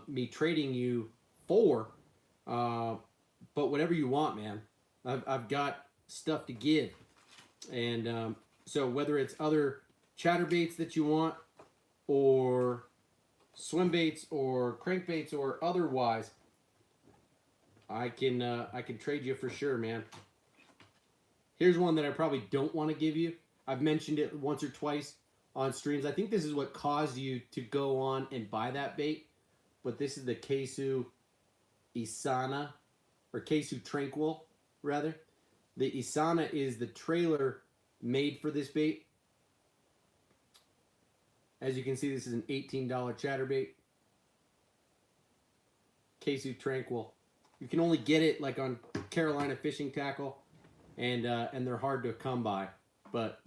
me trading you for. But whatever you want, man. I've got stuff to give. And so whether it's other chatterbaits that you want, or swim baits, or crankbaits, or otherwise, I can trade you for sure, man. Here's one that I probably don't want to give you. I've mentioned it once or twice on streams. I think this is what caused you to go on and buy that bait. But this is the Kesu Isana, or Kesu Tranquil, rather. The Isana is the trailer made for this bait. As you can see, this is an $18 chatterbait. Kesu Tranquil. You can only get it like on Carolina Fishing Tackle, and they're hard to come by. But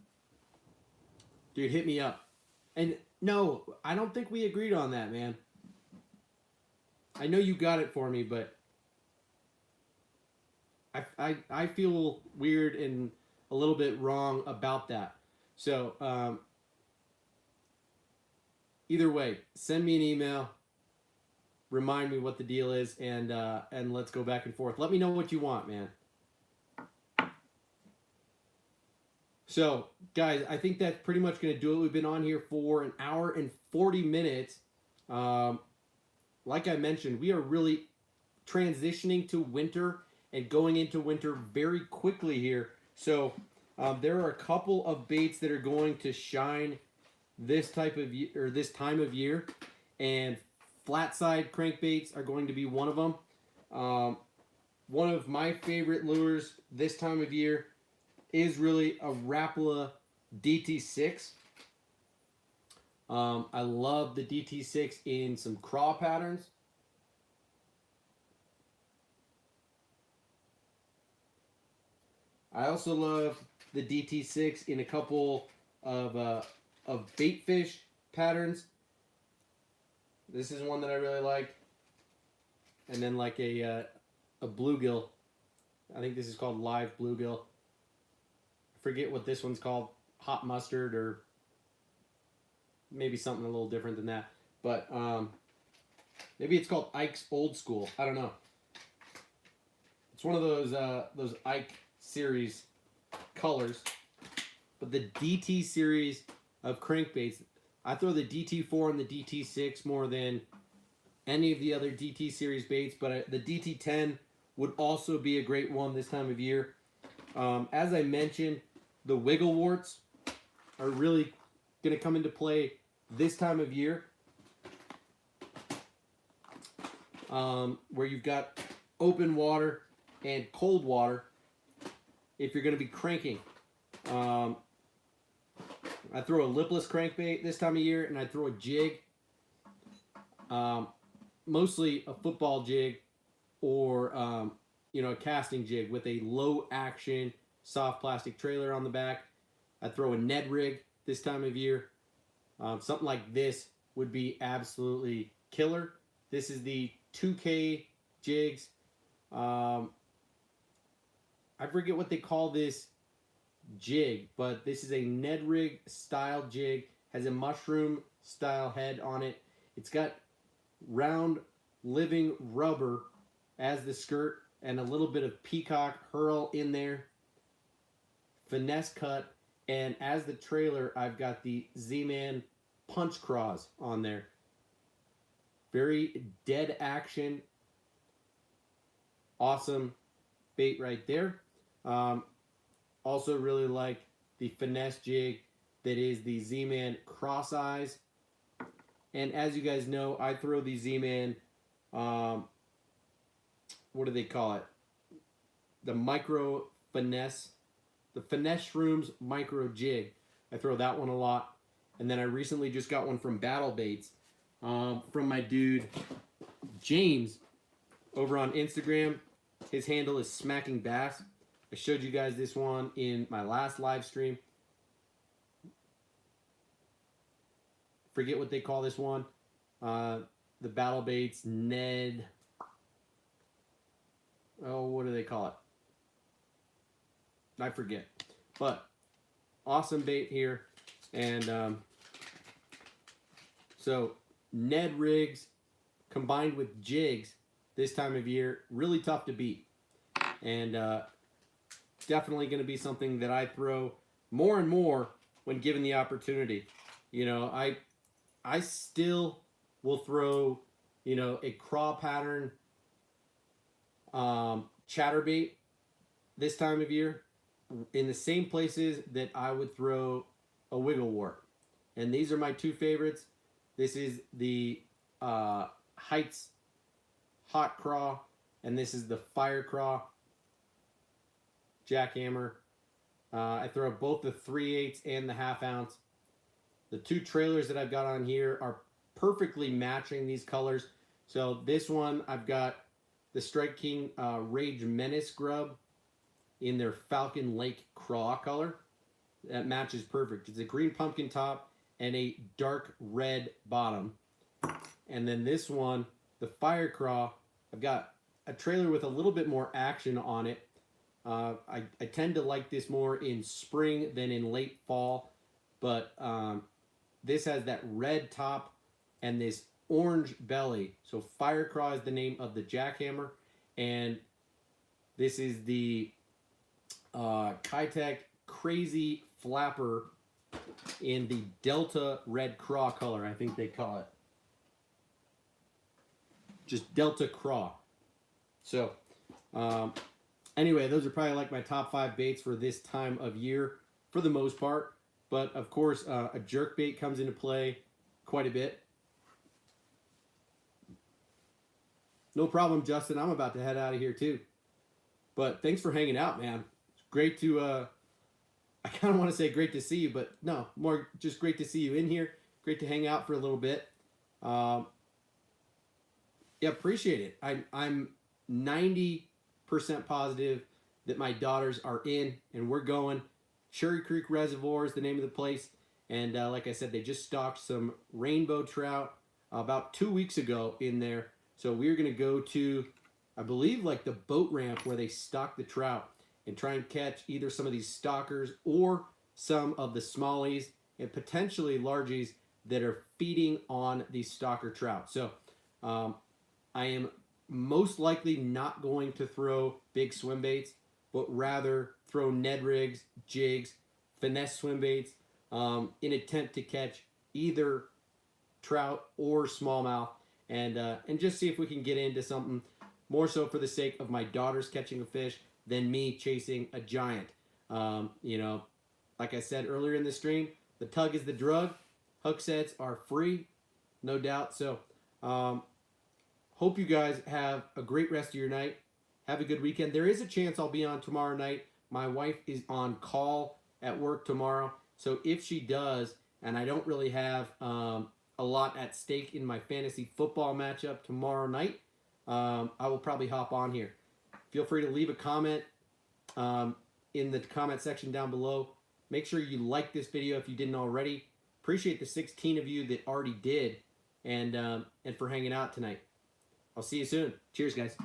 dude, hit me up. And no, I don't think we agreed on that, man. I know you got it for me, but I feel weird and a little bit wrong about that. So either way, send me an email. Remind me what the deal is, and let's go back and forth. Let me know what you want, man. So, guys, I think that's pretty much going to do it. We've been on here for an hour and 40 minutes. Like I mentioned, we are really transitioning to winter and going into winter very quickly here. So, there are a couple of baits that are going to shine this type of year, or this time of year, and flat side crankbaits are going to be one of them. One of my favorite lures this time of year is really a Rapala Dt6. I love the Dt6 in some craw patterns. I also love the Dt6 in a couple of bait fish patterns. This is one that I really like. And then like a bluegill. I think this is called live bluegill. I forget what this one's called. Hot mustard, or maybe something a little different than that. But maybe it's called Ike's Old School. I don't know. It's one of those Ike series colors. But the DT series of crankbaits, I throw the DT4 and the DT6 more than any of the other DT series baits, but the DT10 would also be a great one this time of year. As I mentioned, the wiggle warts are really going to come into play this time of year, where you've got open water and cold water if you're going to be cranking. I throw a lipless crankbait this time of year, and I throw a jig, mostly a football jig or you know, a casting jig with a low action soft plastic trailer on the back. I throw a Ned rig this time of year. Something like this would be absolutely killer. This is the 2K jigs. I forget what they call this jig, but this is a Ned rig style jig. Has a mushroom style head on it. It's got round living rubber as the skirt and a little bit of peacock hurl in there. Finesse cut, and as the trailer, I've got the Z-Man punch craws on there. Very dead action. Awesome bait right there. Also really like the finesse jig that is the Z-Man cross eyes. And as you guys know, I throw the Z-Man, what do they call it? The micro finesse, the Finesse Shrooms micro jig. I throw that one a lot. And then I recently just got one from Battle Baits from my dude James over on Instagram. His handle is Smacking Bass. I showed you guys this one in my last live stream. Forget what they call this one. The Battle Baits Ned. Oh, what do they call it? I forget. But awesome bait here. And so Ned rigs combined with jigs this time of year, really tough to beat. And definitely going to be something that I throw more and more when given the opportunity. You know, I still will throw, you know, a craw pattern chatterbait this time of year in the same places that I would throw a wiggle wart. And these are my two favorites. This is the Heights Hot Craw, and this is the Fire Craw jackhammer. I throw both the 3/8 and the 1/2 ounce. The two trailers that I've got on here are perfectly matching these colors. So this one, I've got the Strike King Rage Menace grub in their Falcon Lake Craw color. That matches perfect. It's a green pumpkin top and a dark red bottom. And then this one, the Fire Craw, I've got a trailer with a little bit more action on it. I tend to like this more in spring than in late fall, but this has that red top and this orange belly. So Fire Craw is the name of the jackhammer, and this is the Keitech Crazy Flapper in the Delta Red Craw color, I think they call it. Just Delta Craw. So, anyway, those are probably like my top 5 baits for this time of year for the most part. But, of course, a jerk bait comes into play quite a bit. No problem, Justin. I'm about to head out of here, too. But thanks for hanging out, man. It's great to, I kind of want to say great to see you, but no, more just great to see you in here. Great to hang out for a little bit. Yeah, appreciate it. I'm 90% positive that my daughters are in and we're going. Cherry Creek Reservoir is the name of the place. And like I said, they just stocked some rainbow trout about 2 weeks ago in there. So we're going to go to, I believe, like the boat ramp where they stock the trout and try and catch either some of these stockers or some of the smallies and potentially largies that are feeding on these stalker trout. So I am most likely not going to throw big swim baits, but rather throw Ned rigs, jigs, finesse swim baits in attempt to catch either trout or smallmouth, and just see if we can get into something more so for the sake of my daughters catching a fish than me chasing a giant. You know, like I said earlier in the stream, the tug is the drug. Hooksets are free, no doubt. So hope you guys have a great rest of your night. Have a good weekend. There is a chance I'll be on tomorrow night. My wife is on call at work tomorrow. So if she does, and I don't really have a lot at stake in my fantasy football matchup tomorrow night, I will probably hop on here. Feel free to leave a comment in the comment section down below. Make sure you like this video if you didn't already. Appreciate the 16 of you that already did, and for hanging out tonight. I'll see you soon. Cheers, guys.